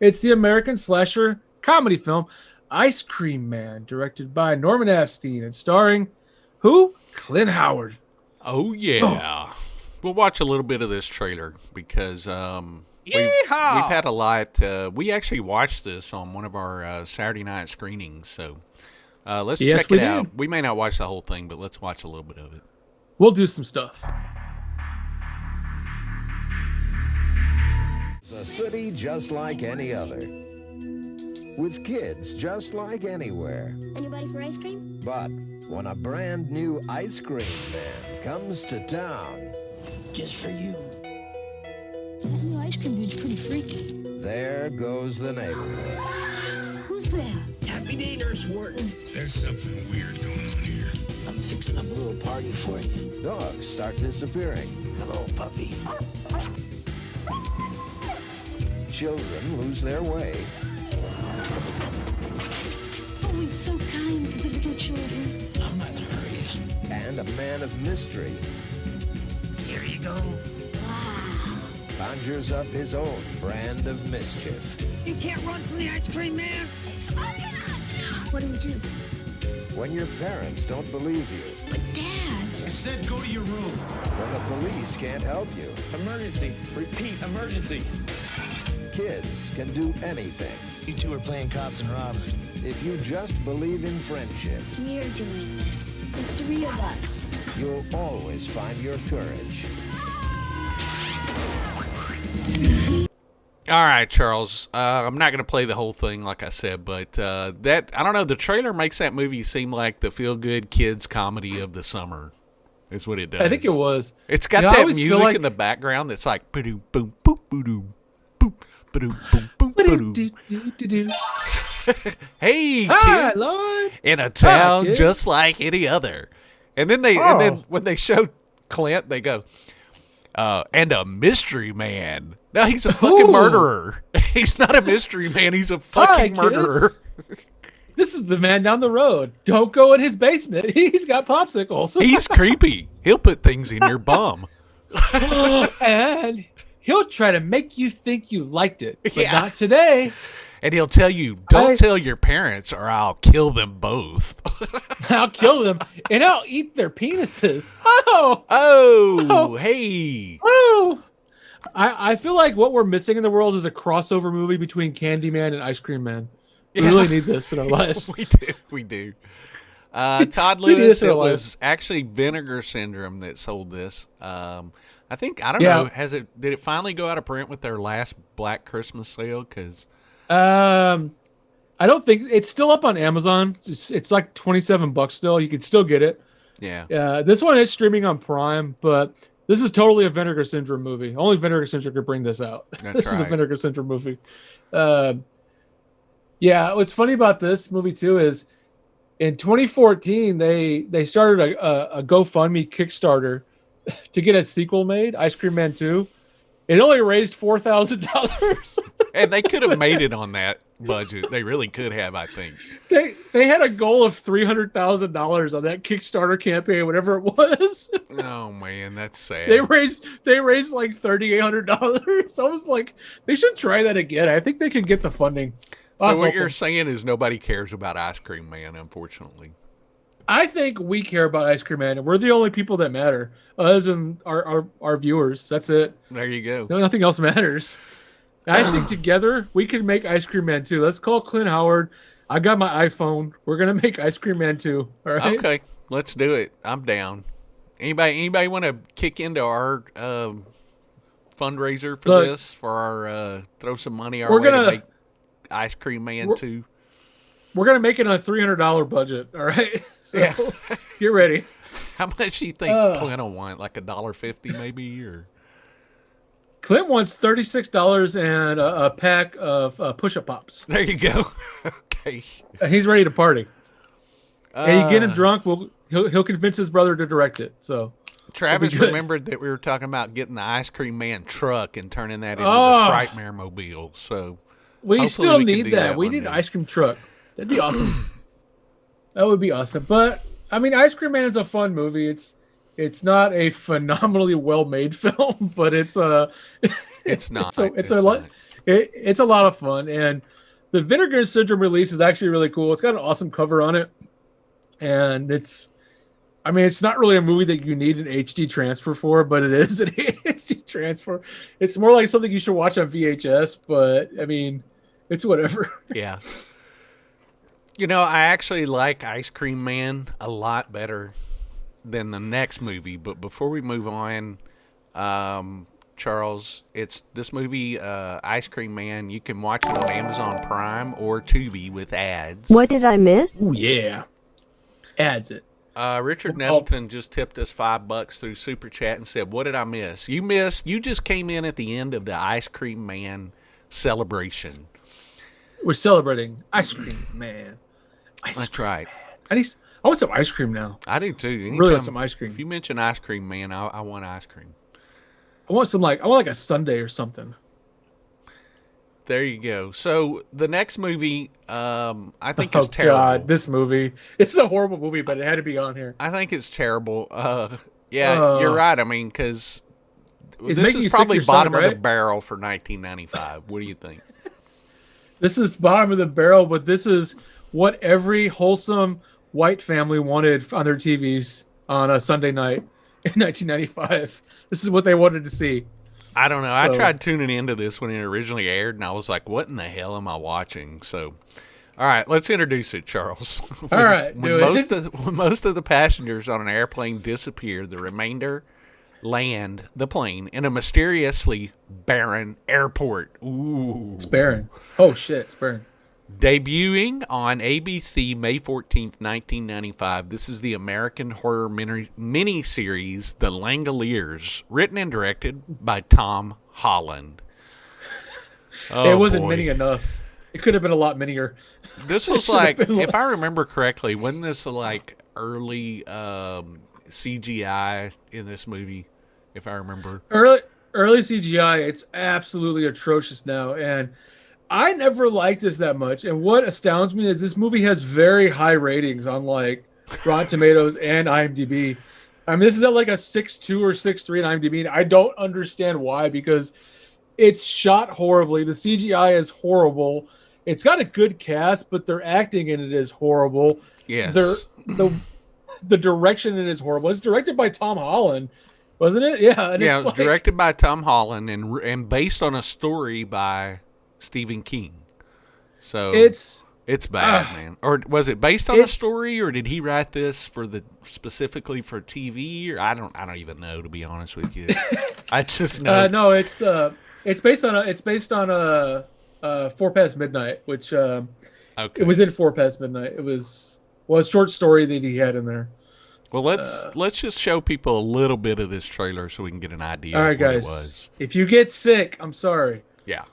It's the American slasher comedy film Ice Cream Man, directed by Norman Epstein and starring who? Clint Howard. Oh, yeah. Oh. We'll watch a little bit of this trailer because we've had a lot. We actually watched this on one of our Saturday night screenings, so let's check it out. We may not watch the whole thing, but let's watch a little bit of it. We'll do some stuff. It's a city just like any other, with kids just like anywhere. Anybody for ice cream? But when a brand new ice cream man comes to town, just for you. That new ice cream dude's pretty freaky. There goes the neighborhood. Who's there? Happy day, Nurse Wharton. There's something weird going on here. I'm fixing up a little party for you. Dogs start disappearing. Hello, puppy. Children lose their way. Oh, he's so kind to the little children. I'm not gonna hurt you. And a man of mystery. Here you go. Wow. Conjures up his own brand of mischief. You can't run from the ice cream man. What do we do? When your parents don't believe you. But Dad. I said go to your room. When the police can't help you. Emergency. Repeat, emergency. Kids can do anything. You two are playing cops and robbers. If you just believe in friendship. We're doing this. The three of us. You'll always find your courage. All right, Charles. I'm not going to play the whole thing, like I said, but that I don't know. The trailer makes that movie seem like the feel-good kids comedy of the summer. Is what it does. I think it was. It's got that music in the background that's like boom boom boom boom boom boom boom boom. Hey, kids, Lord. in a town just like any other. And then when they show Clint, they go, and a mystery man. Now he's a fucking murderer. He's not a mystery man. He's a fucking murderer. This is the man down the road. Don't go in his basement. He's got popsicles. He's creepy. He'll put things in your bum. And he'll try to make you think you liked it. But not today. And he'll tell you, don't tell your parents or I'll kill them both. I'll kill them and I'll eat their penises. Hey. Oh. I feel like what we're missing in the world is a crossover movie between Candyman and Ice Cream Man. We really need this in our lives. We do. Todd Lewis, it was actually Vinegar Syndrome that sold this. I don't know. Did it finally go out of print with their last Black Christmas sale? Because I don't think it's still up on Amazon. It's like $27 still. You can still get it. Yeah. This one is streaming on Prime, but this is totally a Vinegar Syndrome movie. Only Vinegar Syndrome could bring this out. This is a Vinegar Syndrome movie. Yeah, what's funny about this movie too is in 2014 they started a GoFundMe Kickstarter to get a sequel made, Ice Cream Man 2. It only raised $4,000. And they could have made it on that budget. They really could have, I think. They had a goal of $300,000 on that Kickstarter campaign, whatever it was. Oh man, that's sad. They raised like $3,800. I was like, they should try that again. I think they can get the funding. So what you're saying is nobody cares about Ice Cream Man, unfortunately. I think we care about Ice Cream Man, and we're the only people that matter. Us and our viewers. That's it. There you go. No, nothing else matters. I think together we can make Ice Cream Man 2. Let's call Clint Howard. I got my iPhone. We're gonna make Ice Cream Man 2. All right. Okay, let's do it. I'm down. Anybody want to kick into our fundraiser for this? For our throw some money our way to make Ice Cream Man 2. We're gonna make it on a $300 budget. All right. So get ready. How much do you think Clint will want? Like $1.50 maybe, or? Clint wants $36 and a pack of push-up pops. There you go. Okay. And he's ready to party. And you get him drunk, he'll convince his brother to direct it. So Travis remembered that we were talking about getting the Ice Cream Man truck and turning that into the Frightmare mobile. So we still need that. We need an ice cream truck. That'd be awesome. That would be awesome. But I mean, Ice Cream Man is a fun movie. It's not a phenomenally well-made film, but it's not. It's a lot of fun. And the Vinegar Syndrome release is actually really cool. It's got an awesome cover on it, and it's not really a movie that you need an HD transfer for, but it is an HD transfer. It's more like something you should watch on VHS, but I mean, it's whatever. Yeah. You know, I actually like Ice Cream Man a lot better than the next movie. But before we move on, Charles, it's this movie, Ice Cream Man. You can watch it on Amazon Prime or Tubi with ads. What did I miss? Oh yeah, ads it. Richard Nettleton just tipped us $5 through Super Chat and said, "What did I miss? You just came in at the end of the Ice Cream Man celebration. We're celebrating Ice Cream Man. That's right. I want some ice cream now. I do too. Anytime, really want some ice cream. If you mention Ice Cream Man, I want ice cream. I want like a sundae or something. There you go. So the next movie, I think is terrible. God, this movie. It's a horrible movie, but it had to be on here. I think it's terrible. You're right. I mean, because this is probably bottom of the barrel for 1995. What do you think? This is bottom of the barrel, but this is what every wholesome white family wanted on their TVs on a Sunday night in 1995. This is what they wanted to see. I don't know. I tried tuning into this when it originally aired, and I was like, what in the hell am I watching? So, all right, let's introduce it, Charles. When most of the passengers on an airplane disappear, the remainder land the plane in a mysteriously barren airport. Ooh. It's barren. Oh, shit. It's barren. Debuting on ABC May 14th, 1995, this is the American horror miniseries, The Langoliers, written and directed by Tom Holland. It wasn't mini enough. It could have been a lot minier. This was like, if I remember correctly, wasn't this like early CGI in this movie, if I remember? Early CGI, it's absolutely atrocious now, and I never liked this that much. And what astounds me is this movie has very high ratings on like Rotten Tomatoes and IMDb. I mean, this is at like a 6.2 or 6.3 on IMDb. I don't understand why, because it's shot horribly. The CGI is horrible. It's got a good cast, but their acting in it is horrible. Yes. The direction in it is horrible. It's directed by Tom Holland, wasn't it? Yeah. And yeah, it was directed by Tom Holland and based on a story by Stephen King. So it's bad, man. Or was it based on a story, or did he write this specifically for TV? Or I don't even know, to be honest with you. I just know. No, it's based on a 4 Past Midnight, which it was in 4 Past Midnight. It was a short story that he had in there. Well, let's just show people a little bit of this trailer so we can get an idea of what guys, it was. If you get sick, I'm sorry. Yeah.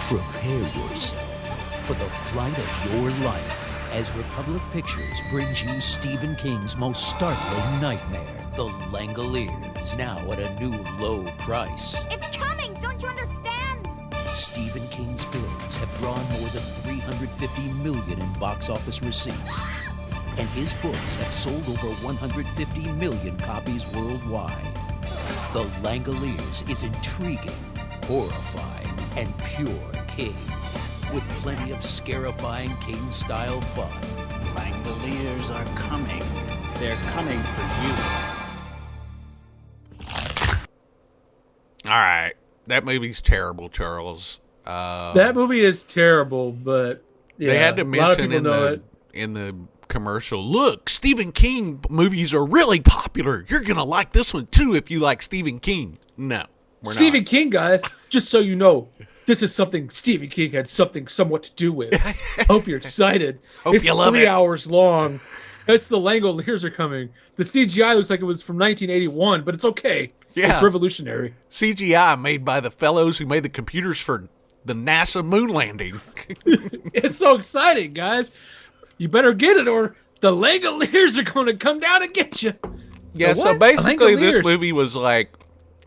Prepare yourself for the flight of your life as Republic Pictures brings you Stephen King's most startling nightmare, The Langoliers, now at a new low price. It's coming! Don't you understand? Stephen King's films have drawn more than $350 million in box office receipts, and his books have sold over 150 million copies worldwide. The Langoliers is intriguing, horrifying, and pure King, with plenty of scarifying King-style fun. Langoliers are coming. They're coming for you. All right. That movie's terrible, Charles. That movie is terrible, but yeah, they had to mention in the commercial, look, Stephen King movies are really popular. You're going to like this one, too, if you like Stephen King. No, we're not. Stephen King, guys, just so you know, this is something Stephen King had somewhat to do with. Hope you're excited. It's you love 3 it. hours long. It's The Langoliers are coming. The CGI looks like it was from 1981, but it's okay. Yeah. It's revolutionary. CGI made by the fellows who made the computers for the NASA moon landing. It's so exciting, guys. You better get it, or the Langoliers are going to come down and get you. Yeah, so basically this movie was like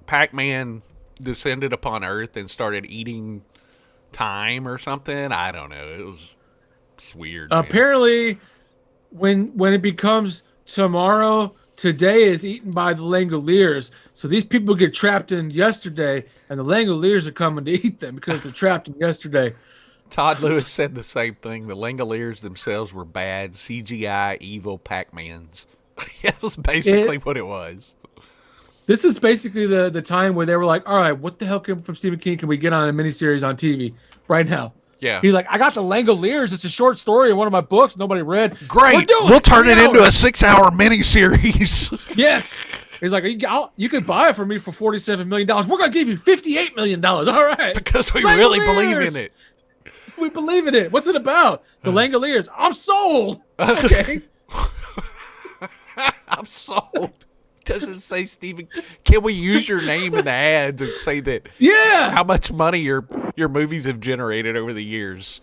Pac-Man descended upon Earth and started eating time or something. I don't know. It's weird. Apparently, when it becomes tomorrow, today is eaten by the Langoliers. So these people get trapped in yesterday, and the Langoliers are coming to eat them because they're trapped in yesterday. Todd Lewis said the same thing. The Langoliers themselves were bad, CGI, evil Pac-Mans. That was basically what it was. This is basically the time where they were like, all right, what the hell from Stephen King can we get on a miniseries on TV right now? Yeah. He's like, I got the Langoliers. It's a short story in one of my books nobody read. Great. We'll turn it into a 6-hour miniseries. Yes. He's like, you could buy it for me for $47 million. We're going to give you $58 million. All right. Because we really believe in it. We believe in it. What's it about? The Langoliers. I'm sold. Okay. I'm sold. Doesn't say Stephen. Can we use your name in the ads and say that? Yeah. How much money your movies have generated over the years?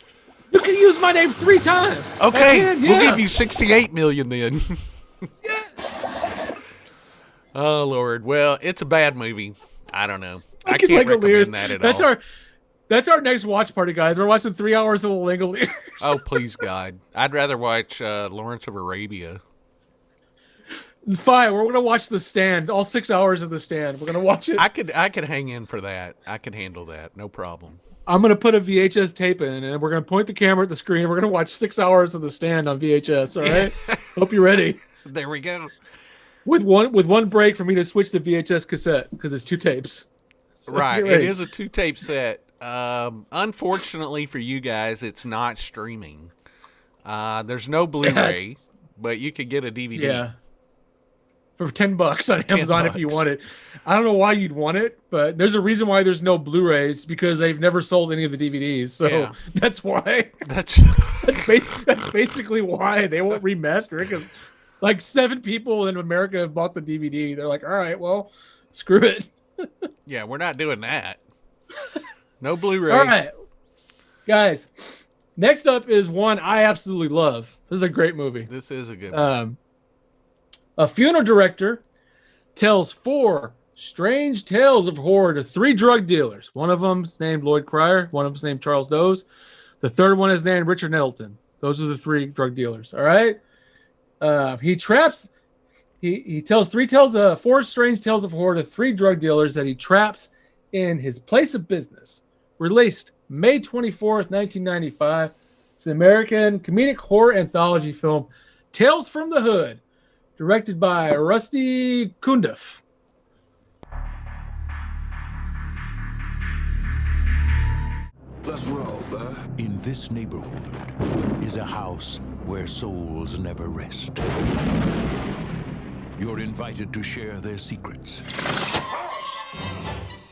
You can use my name 3 times. Okay, we'll give you $68 million then. Yes. Oh Lord. Well, it's a bad movie. I don't know. I can't recommend that at all. That's our next watch party, guys. We're watching 3 hours of the Langoliers. Oh please, God! I'd rather watch Lawrence of Arabia. Fine, we're gonna watch The Stand. All 6 hours of The Stand. We're gonna watch it. I could hang in for that. I could handle that. No problem. I'm gonna put a VHS tape in, and we're gonna point the camera at the screen. And we're gonna watch 6 hours of The Stand on VHS. All right. Hope you're ready. There we go. With one break for me to switch to VHS cassette because it's 2 tapes. So right. It is a 2-tape set. Unfortunately for you guys, it's not streaming. There's no Blu-ray, but you could get a DVD. Yeah. For $10 on Amazon if you want it. I don't know why you'd want it, but there's a reason why there's no Blu-rays, because they've never sold any of the DVDs. So that's why. That's basically why they won't remaster it, because like 7 people in America have bought the DVD. They're like, all right, well, screw it. Yeah, we're not doing that. No Blu-ray. All right, guys. Next up is one I absolutely love. This is a great movie. This is a good movie. A funeral director tells 4 strange tales of horror to 3 drug dealers. One of them's named Lloyd Cryer. One of them's named Charles Dose. The third one is named Richard Nettleton. Those are the 3 drug dealers. All right. He tells 4 strange tales of horror to 3 drug dealers that he traps in his place of business. Released May 24th, 1995. It's an American comedic horror anthology film, Tales from the Hood, directed by Rusty Cundiff. Let's roll, bud. In this neighborhood is a house where souls never rest. You're invited to share their secrets.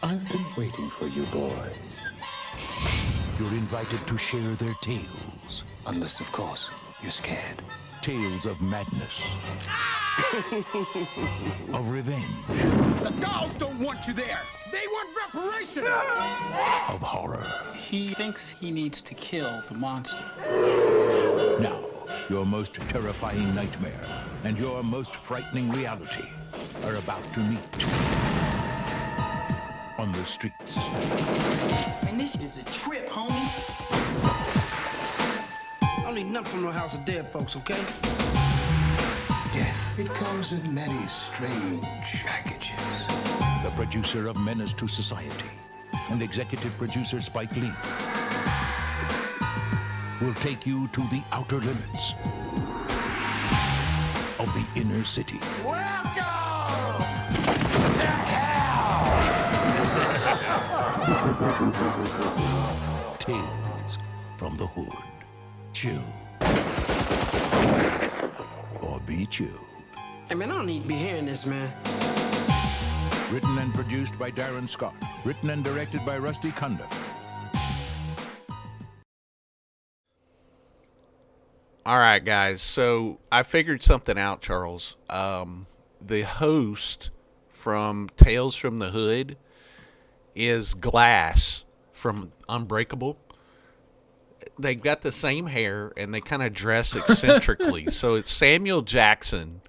I've been waiting for you boys. You're invited to share their tales. Unless, of course, you're scared. Tales of madness. Of revenge. The dolls don't want you there. They want reparation. Of horror. He thinks he needs to kill the monster. Now, your most terrifying nightmare and your most frightening reality are about to meet. On the streets. And this is a trip, homie. I don't need nothing from no house of dead folks, okay? Death, it comes in many strange packages. The producer of Menace to Society and executive producer Spike Lee will take you to the outer limits of the inner city. Welcome to hell! Tales from the Hood. Chew. Or be chewed. Hey, man, I don't need to be hearing this, man. Written and produced by Darren Scott. Written and directed by Rusty Cundiff. All right, guys. So I figured something out, Charles. The host from Tales from the Hood is Glass from Unbreakable. They've got the same hair, and they kind of dress eccentrically. So it's Samuel Jackson.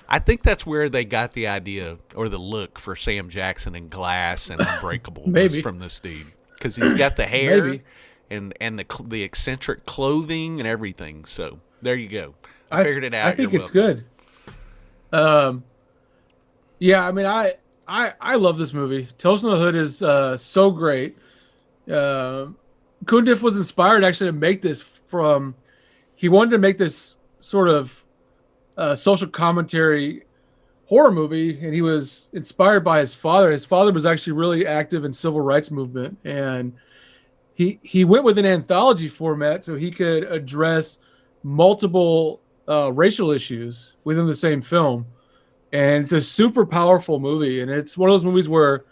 I think that's where they got the idea or the look for Sam Jackson and Glass and Unbreakable. Maybe from this dude, because he's got the hair and the eccentric clothing and everything. So there you go. I figured it out. I think it's good. Yeah, I mean, I love this movie. Tales from the Hood is so great. Cundiff was inspired actually to make this from. He wanted to make this sort of social commentary horror movie, and he was inspired by his father. His father was actually really active in civil rights movement, and he went with an anthology format so he could address multiple racial issues within the same film. And it's a super powerful movie, and it's one of those movies where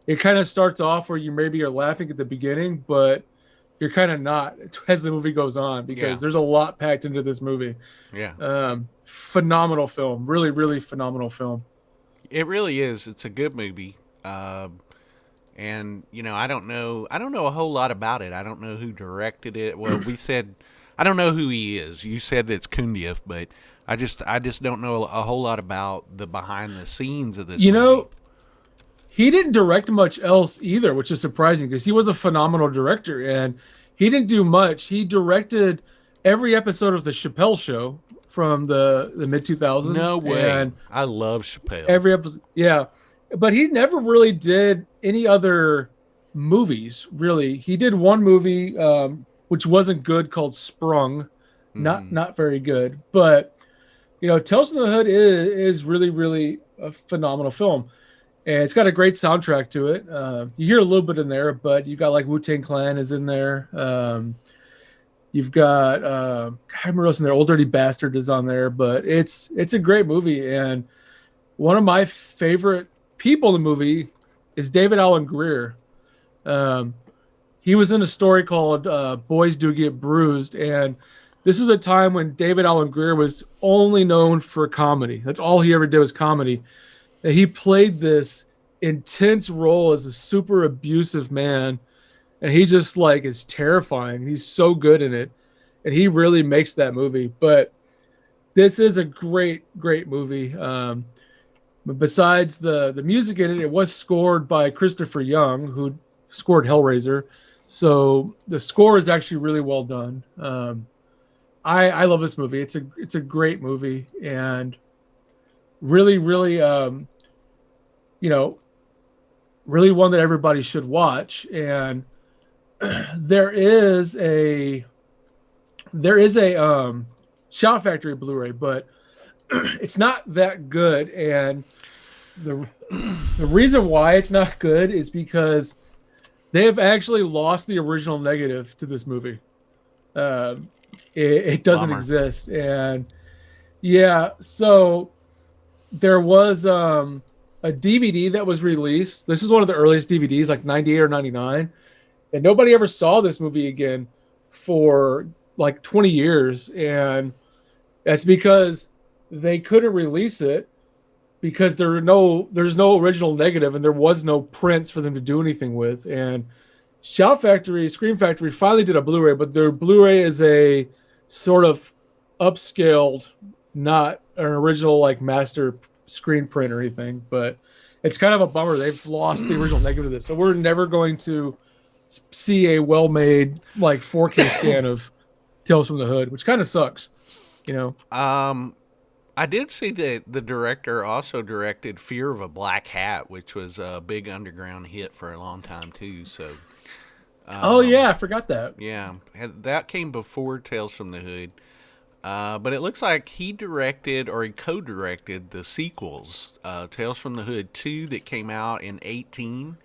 it kind of starts off where you're laughing at the beginning, but you're kind of not as the movie goes on, because there's a lot packed into this movie. Yeah. Phenomenal film. Really, really phenomenal film. It really is. It's a good movie. And I don't know a whole lot about it. I don't know who directed it. Well, we said I don't know who he is. You said it's Cundiff, but I just don't know a whole lot about the behind the scenes of this movie. He didn't direct much else either, which is surprising because he was a phenomenal director, and he didn't do much. He directed every episode of the Chappelle Show from the mid-2000s. No way. And I love Chappelle. every episode, yeah. But he never really did any other movies, really. He did one movie, which wasn't good, called Sprung. Not very good. But, Tales from the Hood is really, really a phenomenal film. And it's got a great soundtrack to it. You hear a little bit in there, but you got like Wu-Tang Clan is in there. You've got I remember else in there. Old Dirty Bastard is on there, but it's a great movie. And one of my favorite people in the movie is David Alan Grier. He was in a story called Boys Do Get Bruised, and this is a time when David Alan Grier was only known for comedy. That's all he ever did was comedy. And he played this intense role as a super abusive man, and he just like is terrifying. He's so good in it, and he really makes that movie. But this is a great movie. But besides the music in it, it was scored by Christopher Young, who scored Hellraiser. So the score is actually really well done. I love this movie. It's a great movie, and really, really one that everybody should watch. And there is a Shout Factory Blu-ray, but it's not that good. And the reason why it's not good is because they have actually lost the original negative to this movie. It doesn't exist. And yeah, so there was a DVD that was released. This is one of the earliest DVDs, like 98 or 99. And nobody ever saw this movie again for like 20 years. And that's because they couldn't release it because there's no original negative and there was no prints for them to do anything with. And Scream Factory finally did a Blu-ray, but their Blu-ray is a sort of upscaled, not an original like master screen print or anything. But it's kind of a bummer. They've lost the original negative of this. So we're never going to see a well-made like 4K scan of Tales from the Hood, which kind of sucks, I did see that the director also directed Fear of a Black Hat, which was a big underground hit for a long time too. So, oh yeah, I forgot that. Yeah, that came before Tales from the Hood, but it looks like he directed or he co-directed the sequels, Tales from the Hood 2 that came out in 2018,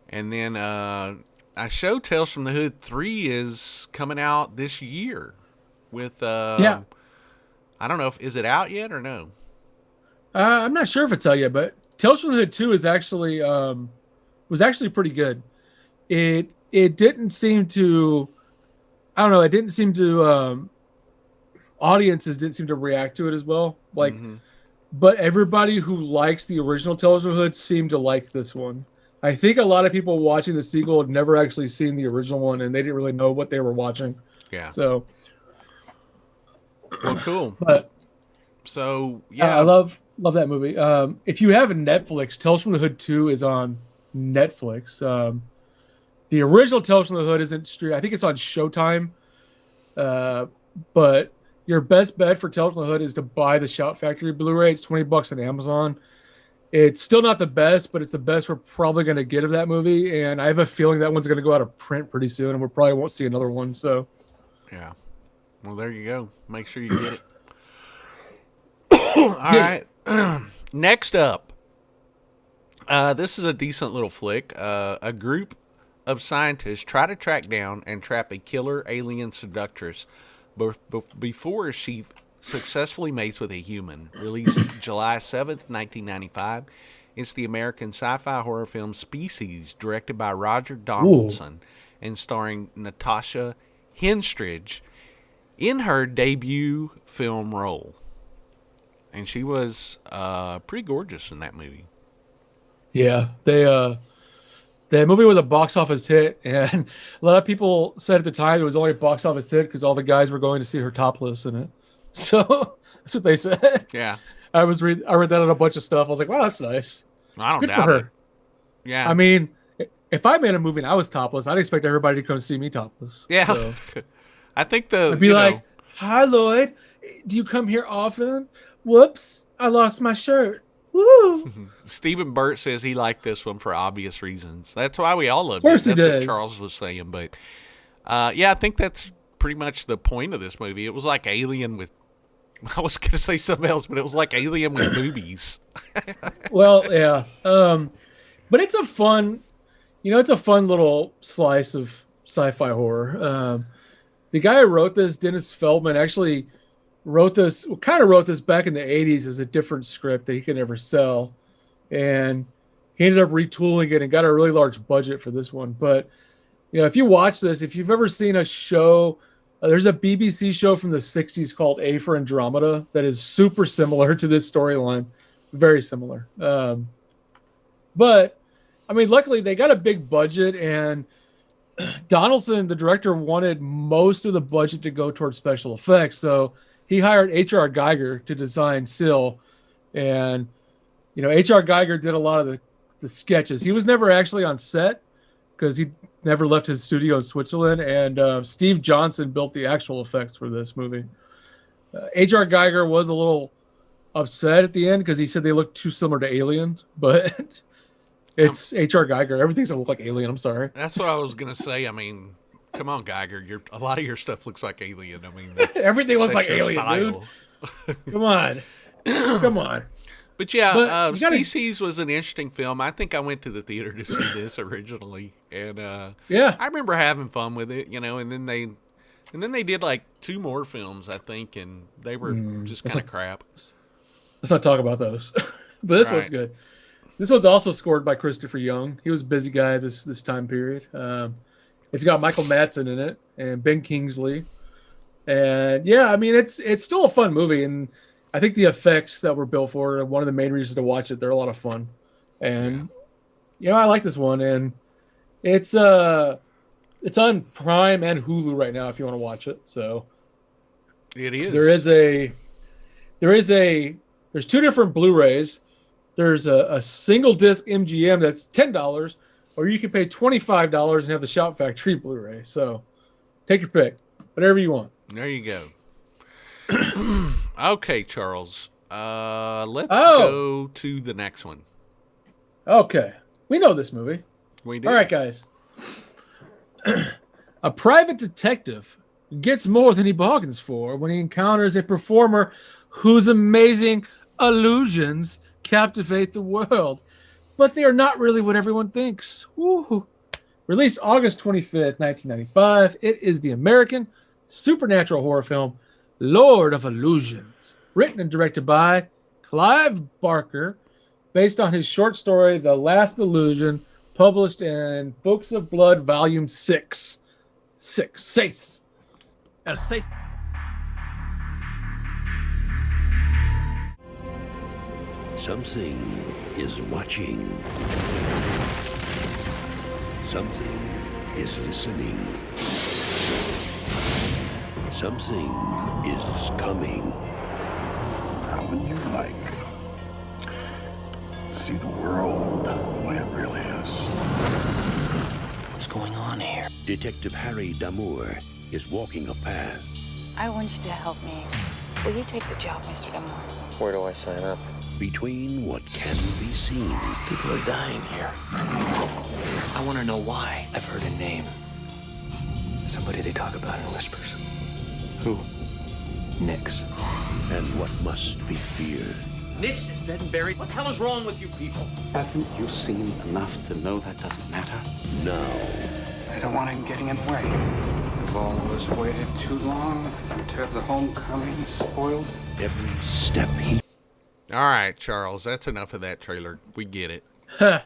and then I showed Tales from the Hood 3 is coming out this year with yeah. I don't know is it out yet or no? I'm not sure if it's out yet, but Tales from the Hood 2 is actually was actually pretty good. It didn't seem to, I don't know, it didn't seem to audiences didn't seem to react to it as well. Like, but everybody who likes the original Tales from the Hood seemed to like this one. I think a lot of people watching the sequel had never actually seen the original one, and they didn't really know what they were watching. Yeah. So. Well, cool. But so yeah, I love that movie. If you have a Netflix, Tales from the Hood 2 is on Netflix. The original Tales from the Hood isn't streamed. I think it's on Showtime. But your best bet for Tales from the Hood is to buy the Shout Factory Blu-ray. It's $20 on Amazon. It's still not the best, but it's the best we're probably going to get of that movie. And I have a feeling that one's going to go out of print pretty soon, and we probably won't see another one. So, yeah. Well, there you go. Make sure you get it. All right. Next up, this is a decent little flick. A group of scientists try to track down and trap a killer alien seductress before she successfully mates with a human. Released July 7th, 1995. It's the American sci-fi horror film Species, directed by Roger Donaldson and starring Natasha Henstridge in her debut film role. And she was pretty gorgeous in that movie. Yeah, the movie was a box office hit, and a lot of people said at the time it was only a box office hit because all the guys were going to see her topless in it. So that's what they said. Yeah, I read that on a bunch of stuff. I was like, wow, that's nice. I don't Good doubt for her. it. Yeah, I mean, if I made a movie and I was topless, I'd expect everybody to come see me topless. Yeah, so. I think I'd be like, "Hi, Lloyd. Do you come here often? Whoops, I lost my shirt." Woo! Stephen Burt says he liked this one for obvious reasons. That's why we all loved it. Of course it. That's he did. what Charles was saying. But yeah, I think that's pretty much the point of this movie. It was like Alien with, I was going to say something else, but it was like Alien with boobies. Well, yeah. But it's a fun, it's a fun little slice of sci-fi horror. The guy who wrote this, Dennis Feldman, actually wrote this back in the 80s as a different script that he could never sell. And he ended up retooling it and got a really large budget for this one. But, if you watch this, if you've ever seen a show, there's a BBC show from the 60s called A for Andromeda that is super similar to this storyline. Very similar. But, luckily they got a big budget, and Donaldson, the director, wanted most of the budget to go towards special effects. So he hired H.R. Geiger to design Syl. And, H.R. Geiger did a lot of the sketches. He was never actually on set because he never left his studio in Switzerland. And Steve Johnson built the actual effects for this movie. H.R. Geiger was a little upset at the end because he said they looked too similar to Alien, but it's H.R. Geiger. Everything's gonna look like Alien. I'm sorry. That's what I was gonna say. Come on, Geiger. A lot of your stuff looks like Alien. Everything looks like Alien, style. Dude. Come on, come on. But yeah, Species was an interesting film. I think I went to the theater to see this originally, and yeah, I remember having fun with it. And then they did like 2 more films, I think, and they were just kind of crap. Let's not talk about those. But this one's good. This one's also scored by Christopher Young. He was a busy guy this time period. It's got Michael Madsen in it and Ben Kingsley. And yeah, it's still a fun movie, and I think the effects that were built for it, one of the main reasons to watch it. They're a lot of fun. And I like this one, and it's on Prime and Hulu right now if you want to watch it. So it is. There's 2 different Blu-rays. There's a single disc MGM that's $10, or you can pay $25 and have the Shout Factory Blu-ray. So take your pick, whatever you want. There you go. Okay, Charles. Let's go to the next one. Okay. We know this movie. We do. All right, guys. A private detective gets more than he bargains for when he encounters a performer whose amazing illusions captivate the world. But they are not really what everyone thinks. Woo-hoo. Released August 25th, 1995. It is the American supernatural horror film Lord of Illusions, written and directed by Clive Barker, based on his short story The Last Illusion, published in Books of Blood, Volume 6. Seis. Something is watching. Something is listening. Something is coming. How would you like to see the world the way it really is? What's going on here? Detective Harry Damour is walking a path. I want you to help me. Will you take the job, Mr. Damour? Where do I sign up? Between what can be seen. People are dying here. I want to know why. I've heard a name. Somebody they talk about in whispers. Who? Nix. And what must be feared. Nix is dead and buried. What the hell is wrong with you people? Haven't you seen enough to know that doesn't matter? Now. I don't want him getting in the way. We've always waited too long to have the homecoming spoiled. Every step he... All right, Charles, that's enough of that trailer. We get it. Yeah,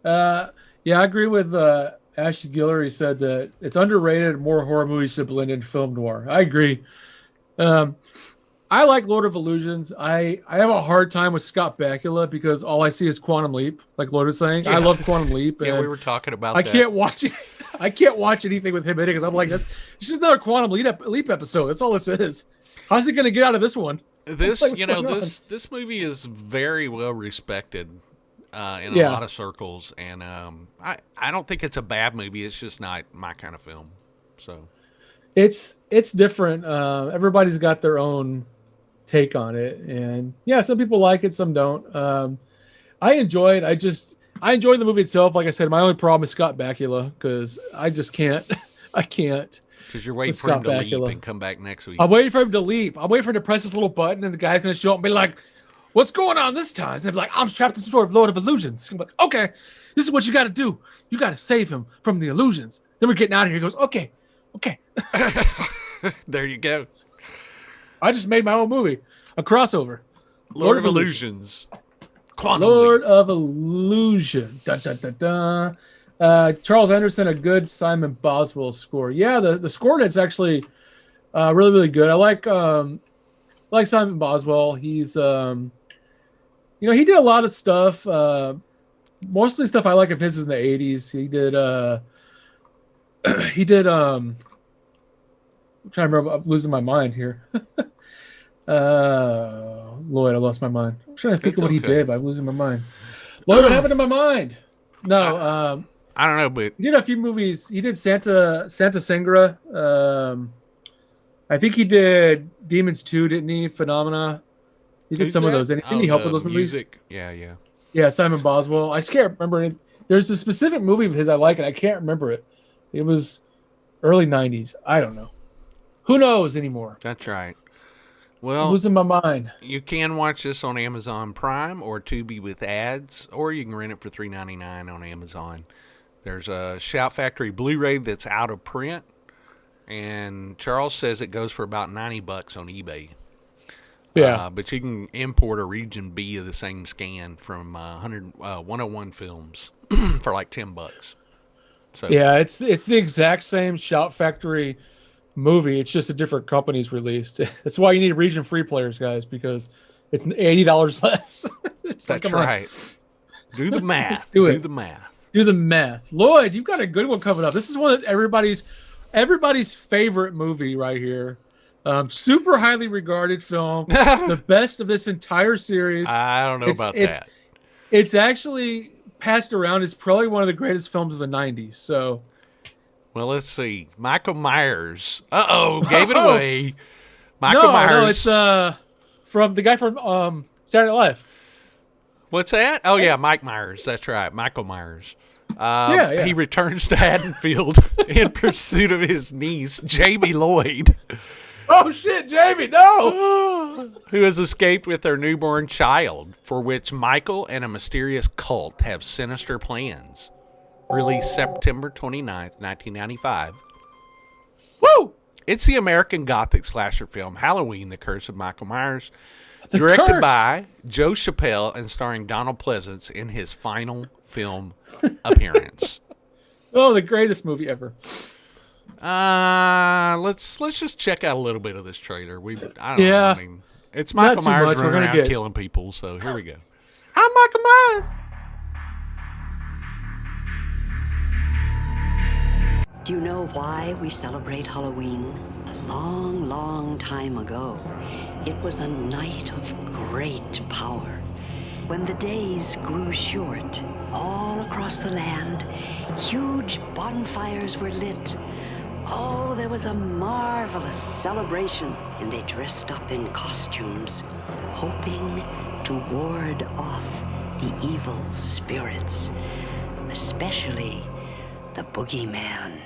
I agree with Ashley Guillory said that it's underrated. More horror movies should blend in film noir. I agree. I like Lord of Illusions. I have a hard time with Scott Bakula because all I see is Quantum Leap, like Lord is saying. Yeah. I love Quantum Leap. Yeah, we were talking about that. Can't watch it. I can't watch anything with him in it because I'm like, it's just another Quantum Leap episode. That's all this is. How's he going to get out of this one? This movie is very well respected in a lot of circles, and I don't think it's a bad movie. It's just not my kind of film. So it's different. Everybody's got their own take on it, and yeah, some people like it, some don't. I enjoy it. I enjoy the movie itself. Like I said, my only problem is Scott Bakula because I just can't. I can't. Because you're waiting for him to leap and come back next week. I'm waiting for him to leap. I'm waiting for him to press this little button and the guy's going to show up and be like, what's going on this time? And they'd be like, I'm trapped in some sort of Lord of Illusions. I'm like, okay, this is what you got to do. You got to save him from the illusions. Then we're getting out of here. He goes, okay. There you go. I just made my own movie, a crossover. Lord of Illusions. Lord of Illusion. Dun, dun, dun, dun. Charles Anderson, a good Simon Boswell score. Yeah, the score that's actually really, really good. I like Simon Boswell. He's he did a lot of stuff. Mostly stuff I like of his is in the 80s. I'm trying to remember. I'm losing my mind here. Lloyd, I lost my mind. I'm trying to think of what he did, but I'm losing my mind. Lloyd, what happened to my mind? No, I don't know, but he did a few movies. He did Santa Sangra. I think he did Demons 2, didn't he? Phenomena. He did some of those. Didn't he help with those movies? Yeah. Yeah, Simon Boswell. I just can't remember it. There's a specific movie of his I like, and I can't remember it. It was early 90s. I don't know. Who knows anymore? That's right. Well, I'm losing my mind. You can watch this on Amazon Prime or Tubi with ads, or you can rent it for $3.99 on Amazon. There's a Shout Factory Blu-ray that's out of print, and Charles says it goes for about $90 on eBay. Yeah, but you can import a Region B of the same scan from 101 Films for like $10. So yeah, it's the exact same Shout Factory movie. It's just a different company's released. That's why you need region free players, guys, because it's $80 less. That's right. Do the math. Do the math. Do the math. Lloyd, you've got a good one coming up. This is one of everybody's favorite movie right here. Super highly regarded film. The best of this entire series. I don't know about that. It's actually passed around as probably one of the greatest films of the 90s. So, well, let's see. Michael Myers. Gave it away. Michael Myers. No, it's from the guy from Saturday Night Live. What's that? Oh yeah, Mike Myers. That's right, Michael Myers. Yeah. He returns to Haddonfield in pursuit of his niece, Jamie Lloyd. Oh shit, Jamie! No. Who has escaped with their newborn child, for which Michael and a mysterious cult have sinister plans. Released September 29th, 1995. Woo! It's the American Gothic slasher film Halloween, The Curse of Michael Myers, directed by Joe Chappelle and starring Donald Pleasance in his final film appearance. Oh, the greatest movie ever. Let's just check out a little bit of this trailer. I don't know. I mean, it's Michael Myers running around killing people, so here we go. I'm Michael Myers. Do you know why we celebrate Halloween? A long, long time ago, it was a night of great power. When the days grew short, all across the land, huge bonfires were lit. Oh, there was a marvelous celebration, and they dressed up in costumes, hoping to ward off the evil spirits, especially the boogeyman.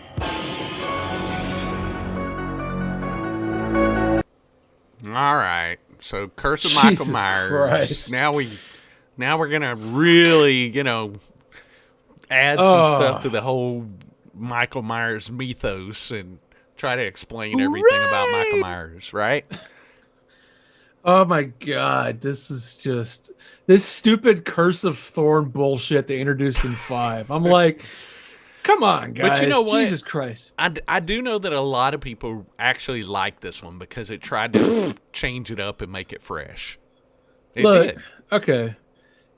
All right, so Curse of Michael Myers. Christ. Now we're gonna really, add some stuff to the whole Michael Myers mythos and try to explain everything about Michael Myers, right? Oh my God, this is just this stupid Curse of Thorn bullshit they introduced in 5. I'm like, come on, guys. But you know what? Jesus Christ. I do know that a lot of people actually like this one because it tried to change it up and make it fresh. It did. Okay.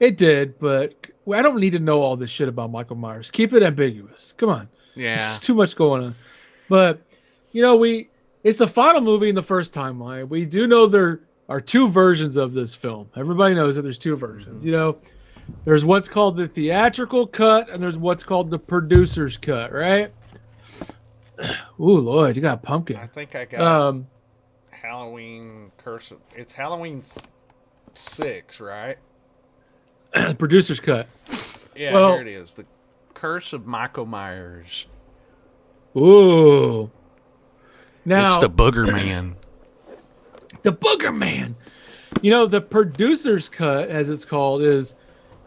It did, but I don't need to know all this shit about Michael Myers. Keep it ambiguous. Come on. Yeah. There's too much going on. But, it's the final movie in the first timeline. We do know there are 2 versions of this film. Everybody knows that there's 2 versions. There's what's called the theatrical cut, and there's what's called the producer's cut, right? Ooh, Lloyd, you got a pumpkin. I think I got Halloween Curse. It's Halloween 6, right? Producer's cut. Yeah, well, here it is. The Curse of Michael Myers. Ooh. Now it's the Booger Man. The Booger Man. The producer's cut, as it's called,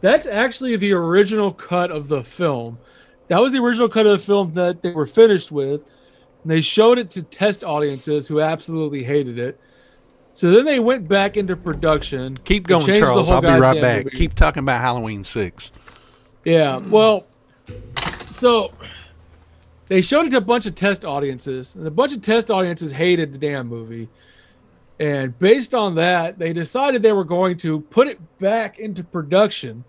that's actually the original cut of the film. That was the original cut of the film that they were finished with. And they showed it to test audiences who absolutely hated it. So then they went back into production. Keep going, Charles. I'll be right back. Movie. Keep talking about Halloween 6. Yeah, well, so they showed it to a bunch of test audiences, and a bunch of test audiences hated the damn movie. And based on that, they decided they were going to put it back into production,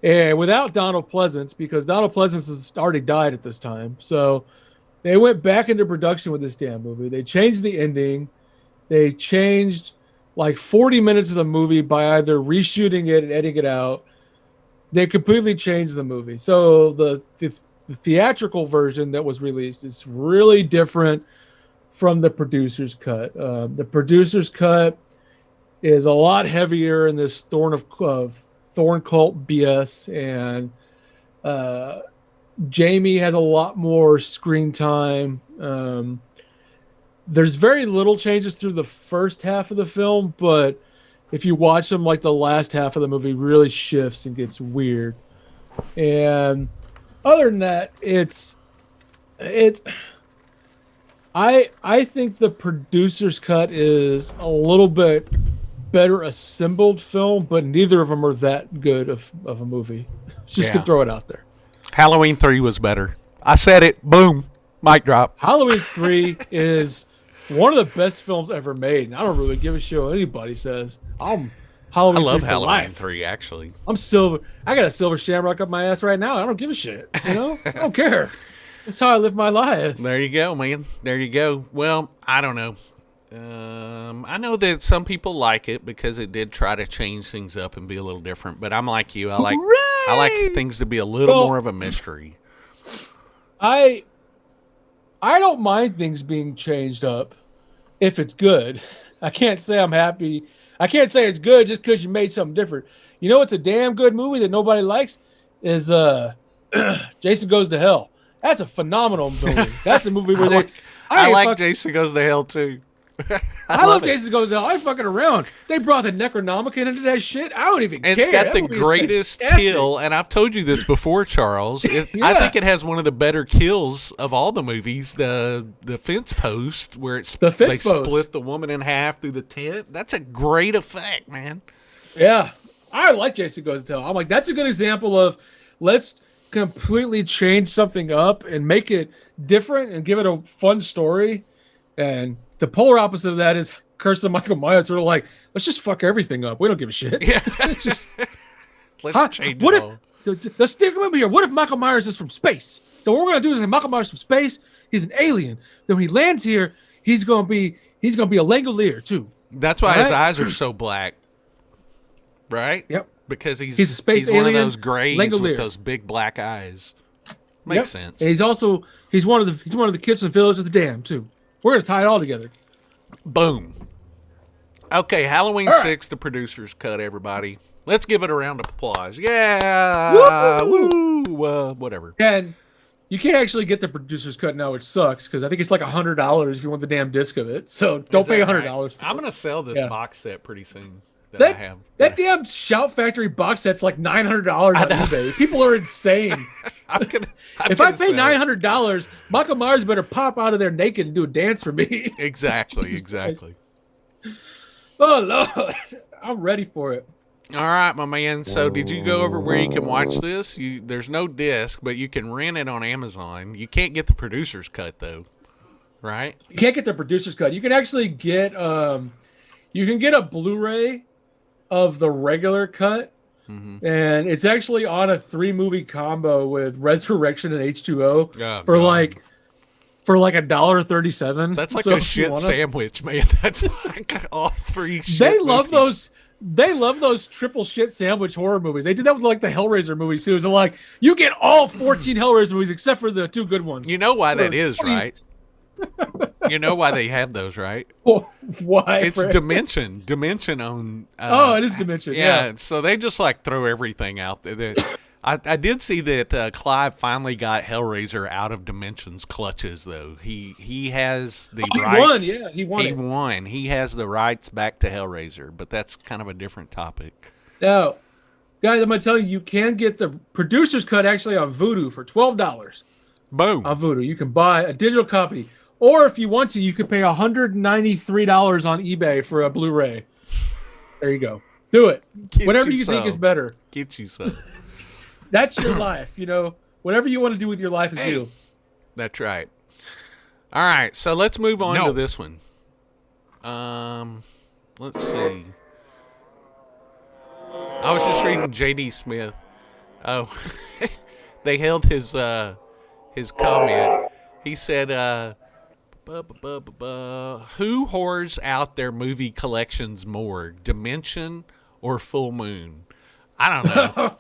and without Donald Pleasance, because Donald Pleasance has already died at this time. So they went back into production with this damn movie. They changed the ending. They changed like 40 minutes of the movie by either reshooting it and editing it out. They completely changed the movie. So the theatrical version that was released is really different from the producer's cut. The producer's cut is a lot heavier in this thorn cult BS, and Jamie has a lot more screen time. There's very little changes through the first half of the film, but if you watch them, like the last half of the movie really shifts and gets weird. And other than that, I think the producer's cut is a little bit better assembled film, but neither of them are that good of a movie. Just to throw it out there. Halloween 3 was better. I said it. Boom. Mic drop. Halloween 3 is one of the best films ever made. And I don't really give a shit what anybody says. I love Halloween 3, actually. I'm silver. I got a silver shamrock up my ass right now. I don't give a shit. I don't care. That's how I live my life. There you go, man. There you go. Well, I don't know. I know that some people like it because it did try to change things up and be a little different. But I'm like you. I like things to be a little more of a mystery. I don't mind things being changed up if it's good. I can't say I'm happy. I can't say it's good just because you made something different. You know what's a damn good movie that nobody likes is Jason Goes to Hell. That's a phenomenal movie. That's a movie where I like Jason Goes to Hell too. I love Jason Goes to Hell. I ain't fucking around. They brought the Necronomicon into that shit. I don't even care. It's got the greatest kill, and I've told you this before, Charles. I think it has one of the better kills of all the movies. The fence post where they split the woman in half through the tent. That's a great effect, man. Yeah, I like Jason Goes to Hell. I'm like, that's a good example of let's completely change something up and make it different and give it a fun story. And the polar opposite of that is Curse of Michael Myers. We're like, let's just fuck everything up. We don't give a shit. Yeah. Let's just change what it all. Let's stick him here. What if Michael Myers is from space? So what we're gonna do is Michael Myers from space. He's an alien. Then when he lands here, he's gonna be a Langolier too. That's why his eyes are so black, right? Yep. Because he's a space alien, one of those grays Langolier. with those big black eyes. Makes sense. And he's one of the kids from the Village of the Damned too. We're gonna tie it all together. Boom. Okay, Halloween 6, the producer's cut, everybody. Let's give it a round of applause. Yeah! Woo! Whatever. And you can't actually get the producer's cut now, which sucks, because I think it's like $100 if you want the damn disc of it. So don't pay $100 for it. I'm going to sell this box set pretty soon that I have. That damn Shout Factory box set's like $900 on eBay. People are insane. If I pay $900, Michael Myers better pop out of there naked and do a dance for me. Exactly. Oh, Lord. I'm ready for it. All right, my man. So did you go over where you can watch this? There's no disc, but you can rent it on Amazon. You can't get the producer's cut, though, right? You can't get the producer's cut. You can actually get you can get a Blu-ray of the regular cut, and it's actually on a 3-movie combo with Resurrection and H2O for like $1.37. That's like a shit sandwich, man. That's like all 3 shit They love movies. those triple shit sandwich horror movies. They did that with like the Hellraiser movies too. So like you get all 14 Hellraiser movies except for the 2 good ones. You know why that is, right? You know why they have those, right? Why? It's Dimension on. It is Dimension. Yeah. So they just like throw everything out there. I did see that Clive finally got Hellraiser out of Dimension's clutches, though. He has the rights. Won, yeah, he won. He won. He has the rights back to Hellraiser, but that's kind of a different topic. Now, guys, I'm gonna tell you can get the producer's cut actually on Vudu for $12. Boom. On Vudu, you can buy a digital copy, or if you want to, you can pay $193 on eBay for a Blu-ray. There you go. Do it. Whatever you think is better. Get you some. That's your life, Whatever you want to do with your life is you. That's right. All right, so let's move on to this one. Let's see. I was just reading J.D. Smith. Oh, they held his comment. He said, who whores out their movie collections more, Dimension or Full Moon? I don't know.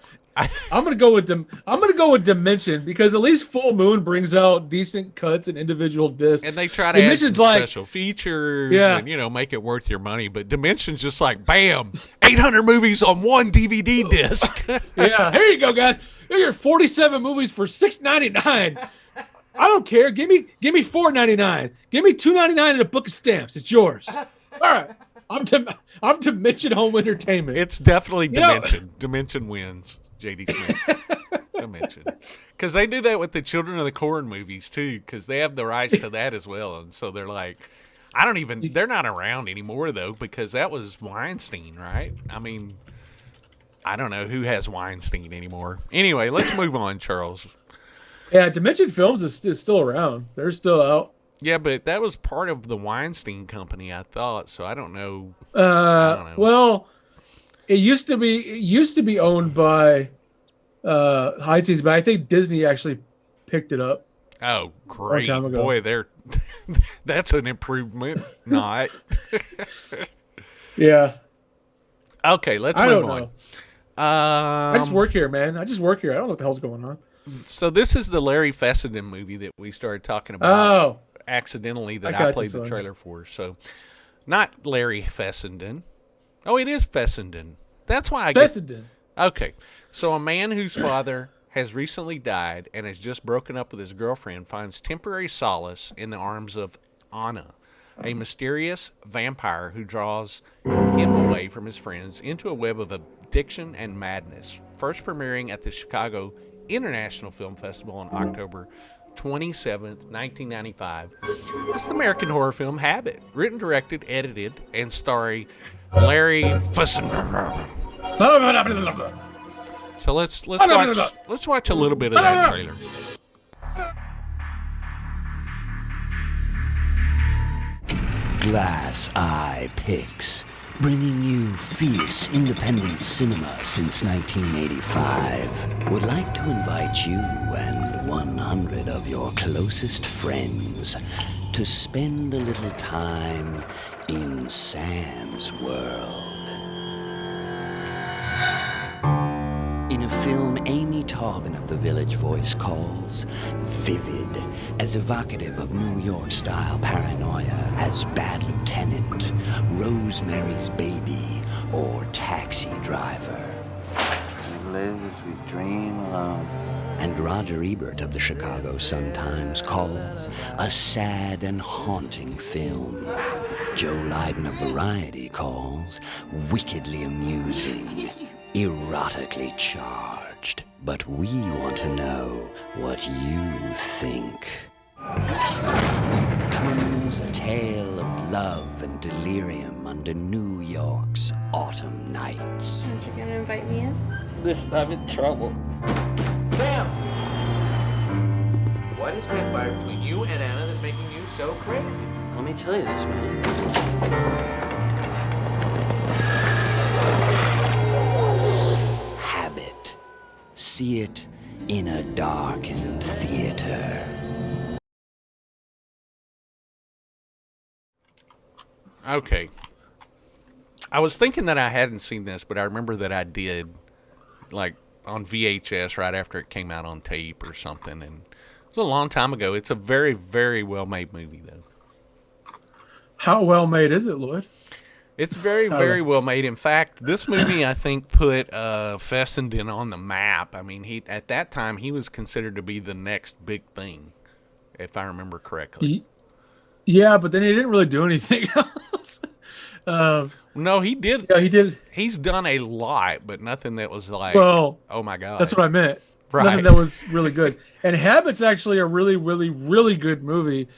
I'm gonna go with Dimension because at least Full Moon brings out decent cuts and individual discs, and they try to add some special features, and make it worth your money. But Dimension's just like, bam, 800 movies on one DVD disc. Yeah, here you go, guys. Here's your 47 movies for $6.99. I don't care. Give me $4.99. Give me $2.99 and a book of stamps. It's yours. All right. I'm Dimension Home Entertainment. It's definitely Dimension. Dimension wins. J.D. Smith. Dimension. Because they do that with the Children of the Corn movies, too, because they have the rights to that as well. And so they're like, they're not around anymore, though, because that was Weinstein, right? I mean, I don't know who has Weinstein anymore. Anyway, let's move on, Charles. Yeah, Dimension Films is still around. They're still out. Yeah, but that was part of the Weinstein Company, I thought. So I don't know. Well, it used to be owned by Heinz's, but I think Disney actually picked it up. Oh, great! Time ago. Boy, that's an improvement. Not. Yeah. Okay, let's move on. I just work here, man. I just work here. I don't know what the hell's going on. So this is the Larry Fessenden movie that we started talking about accidentally that I played the trailer for. So not Larry Fessenden. Oh, it is Fessenden. That's why I Fessenden. Okay. So a man whose father has recently died and has just broken up with his girlfriend finds temporary solace in the arms of Anna, a mysterious vampire who draws him away from his friends into a web of addiction and madness. First premiering at the Chicago International Film Festival on October 27th, 1995. It's the American horror film Habit, written, directed, edited, and starring Larry Fessenden. So let's watch a little bit of that trailer. Glass Eye Picks, bringing you fierce independent cinema since 1985, would like to invite you and 100 of your closest friends to spend a little time in Sam's world. In a film Amy Taubin of The Village Voice calls vivid, as evocative of New York-style paranoia as Bad Lieutenant, Rosemary's Baby, or Taxi Driver. We live as we dream alone. And Roger Ebert of the Chicago Sun-Times calls a sad and haunting film. Joe Lydon of Variety calls wickedly amusing, erotically charged. But we want to know what you think. Comes a tale of love and delirium under New York's autumn nights. Aren't you gonna invite me in? Listen, I'm in trouble. Sam! What has transpired between you and Anna that's making you so crazy? Let me tell you this, man. Habit. See it in a darkened theater. Okay. I was thinking that I hadn't seen this, but I remember that I did, like, on VHS right after it came out on tape or something, and it was a long time ago. It's a very, very well-made movie, though. How well-made is it, Lloyd? It's very, very well made. In fact, this movie, I think, put Fessenden on the map. I mean, at that time, he was considered to be the next big thing, if I remember correctly. Yeah, but then he didn't really do anything else. No, he did. Yeah, he did. He's done a lot, but nothing that was like, well, oh my God. That's what I meant. Right. Nothing that was really good. And Habit's actually a really, really, really good movie.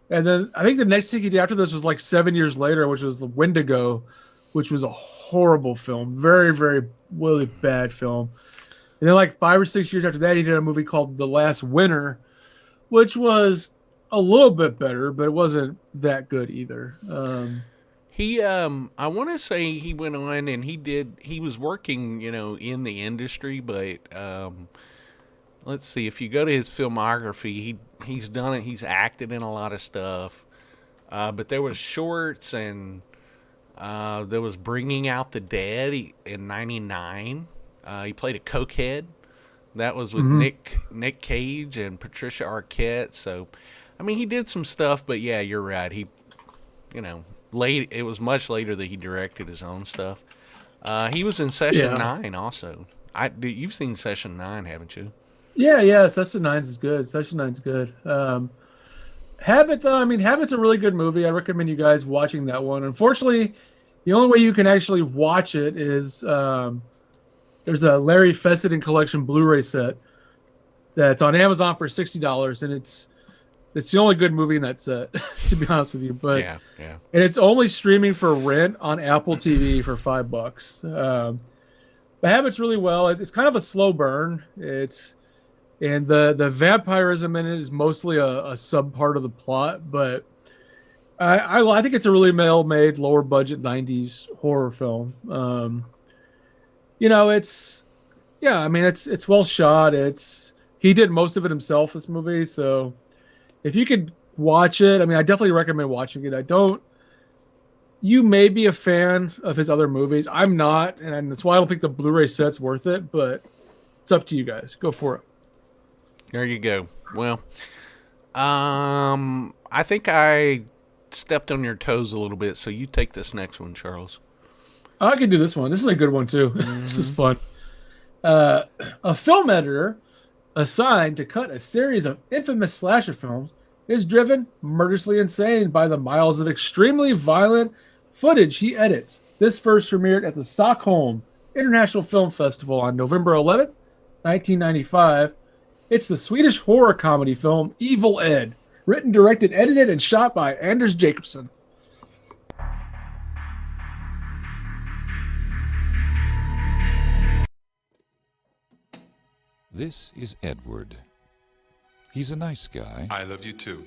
And then I think the next thing he did after this was like 7 years later, which was The Wendigo, which was a horrible film. Very, very, really bad film. And then like 5 or 6 years after that, he did a movie called The Last Winter, which was a little bit better, but it wasn't that good either. I want to say he went on and he was working, in the industry, but let's see, if you go to his filmography, he's done it, he's acted in a lot of stuff, but there was shorts, and there was Bringing Out the Dead in '99. He played a cokehead. That was with Nick Cage and Patricia Arquette. So, I mean, he did some stuff, but yeah, you're right. He, late. It was much later that he directed his own stuff. He was in Session 9 also. You've seen Session 9, haven't you? Yeah. Session 9 is good. Session 9's good. Habit, though, I mean, Habit's a really good movie. I recommend you guys watching that one. Unfortunately, the only way you can actually watch it is there's a Larry Fessenden collection Blu-ray set that's on Amazon for $60, and it's the only good movie in that set, to be honest with you. But yeah. And it's only streaming for rent on Apple TV for $5. But Habit's really well. It's kind of a slow burn. And the vampirism in it is mostly a sub part of the plot, but I think it's a really well-made, lower-budget 90s horror film. It's well shot. He did most of it himself, this movie, so if you could watch it, I mean, I definitely recommend watching it. You may be a fan of his other movies. I'm not, and that's why I don't think the Blu-ray set's worth it, but it's up to you guys. Go for it. There you go. Well, I think I stepped on your toes a little bit, so you take this next one, Charles. I can do this one. This is a good one, too. This is fun. A film editor assigned to cut a series of infamous slasher films is driven murderously insane by the miles of extremely violent footage he edits. This first premiered at the Stockholm International Film Festival on November 11th, 1995. It's the Swedish horror comedy film Evil Ed, written, directed, edited, and shot by Anders Jacobsson. This is Edward. He's a nice guy. I love you too.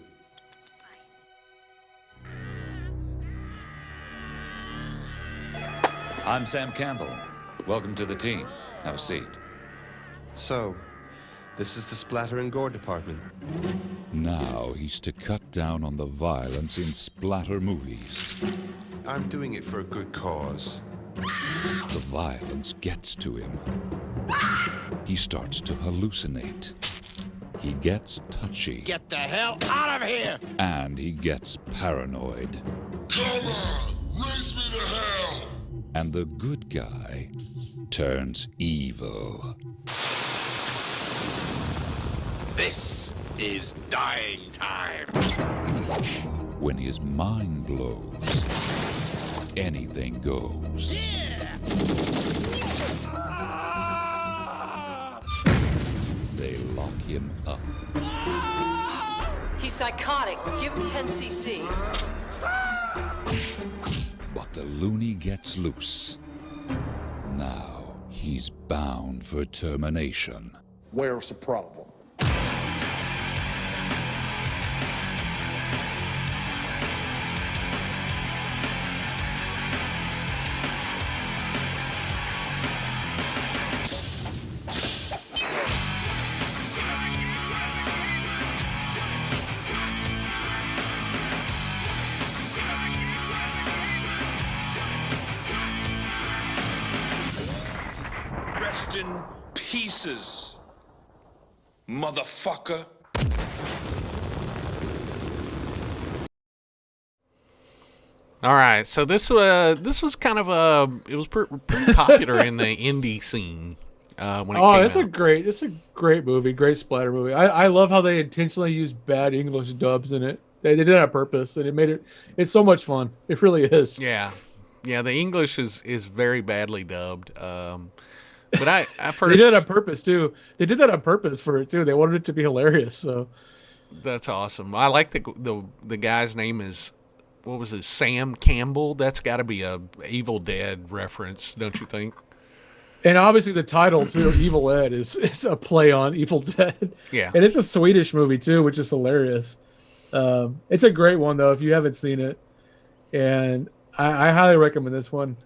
I'm Sam Campbell. Welcome to the team. Have a seat. So, this is the splatter and gore department. Now he's to cut down on the violence in splatter movies. I'm doing it for a good cause. The violence gets to him. He starts to hallucinate. He gets touchy. Get the hell out of here! And he gets paranoid. Come on! Race me to hell! And the good guy turns evil. This is dying time. When his mind blows, anything goes. Yeah! They lock him up. He's psychotic. Give him 10 cc. But the loony gets loose. Now he's bound for termination. Where's the problem? Rest in pieces, All right, so this was kind of it was pretty popular in the indie scene when it came out. It's a great movie, great splatter movie. I love how they intentionally used bad English dubs in it. They did it on purpose, and it's so much fun. It really is. Yeah, the English is very badly dubbed. But I first they did it on purpose too. They did that on purpose for it too. They wanted it to be hilarious. So that's awesome. I like the guy's name is. What was it, Sam Campbell? That's got to be a Evil Dead reference, don't you think? And obviously the title, too, Evil Ed, is a play on Evil Dead. Yeah. And it's a Swedish movie, too, which is hilarious. It's a great one, though, if you haven't seen it. And I highly recommend this one.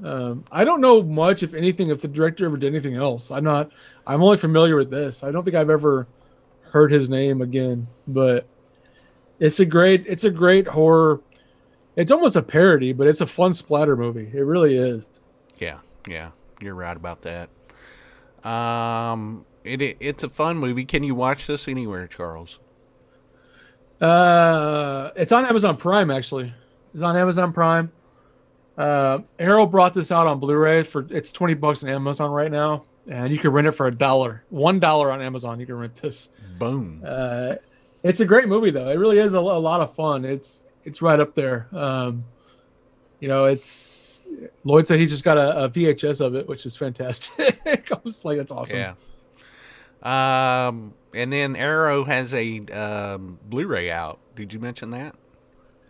I don't know much, if anything, if the director ever did anything else. I'm only familiar with this. I don't think I've ever heard his name again. But it's a great horror. It's almost a parody, but it's a fun splatter movie. It really is. Yeah, you're right about that. It's a fun movie. Can you watch this anywhere, Charles? It's on Amazon Prime, actually. It's on Amazon Prime. Arrow brought this out on Blu-ray it's $20 on Amazon right now, and you can rent it for $1. $1 on Amazon. You can rent this. Boom. It's a great movie, though. It really is a lot of fun. It's right up there. It's Lloyd said he just got a VHS of it, which is fantastic. I was like, that's awesome. Yeah. And then Arrow has a Blu-ray out. Did you mention that?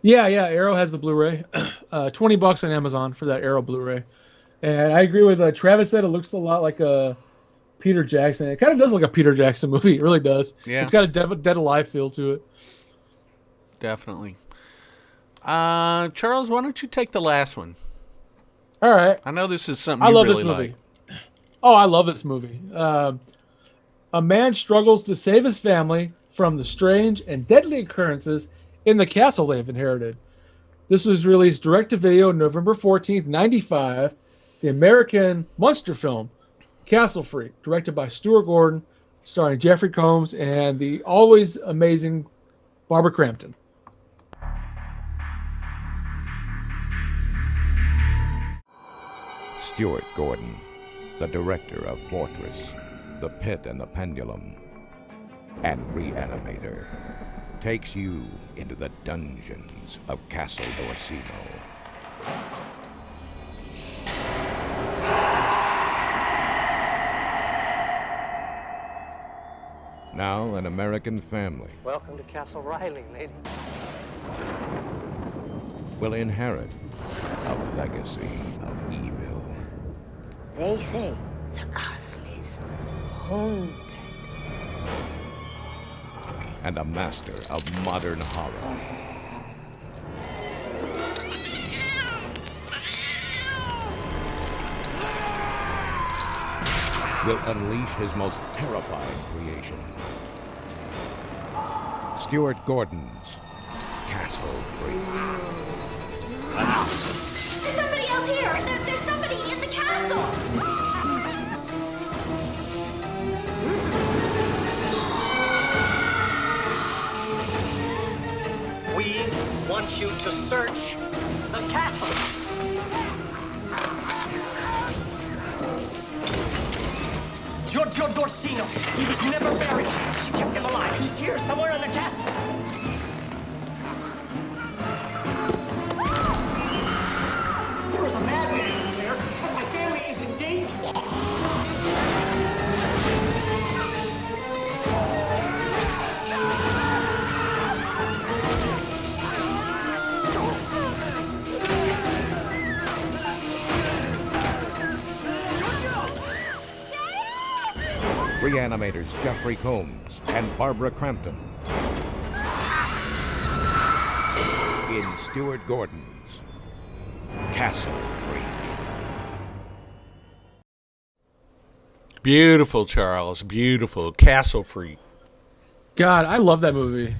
Yeah. Arrow has the Blu-ray. $20 on Amazon for that Arrow Blu-ray. And I agree with Travis said it looks a lot like a Peter Jackson. It kind of does look like a Peter Jackson movie. It really does. Yeah. It's got a Dead Alive feel to it. Definitely. Charles, why don't you take the last one? All right. I know this is something I you love really this movie. like. Oh, I love this movie. A man struggles to save his family from the strange and deadly occurrences in the castle they've inherited. This was released direct-to-video November 14th, 1995. The American monster film, Castle Freak, directed by Stuart Gordon, starring Jeffrey Combs and the always amazing Barbara Crampton. Stuart Gordon, the director of Fortress, The Pit and the Pendulum, and Reanimator, takes you into the dungeons of Castle d'Orsino. Now an American family Welcome to Castle Riley, lady. will inherit a legacy of evil. They say the castle is haunted. And a master of modern horror will unleash his most terrifying creation. Stuart Gordon's Castle Freak. There's somebody else here! There's somebody in the castle! We want you to search the castle. Giorgio Dorsino. He was never buried. She kept him alive. He's here somewhere in the castle. There is a madman in there, but my family is in danger. Reanimators Jeffrey Combs and Barbara Crampton in Stuart Gordon's Castle Freak. Beautiful, Charles. Beautiful. Castle Freak. God, I love that movie.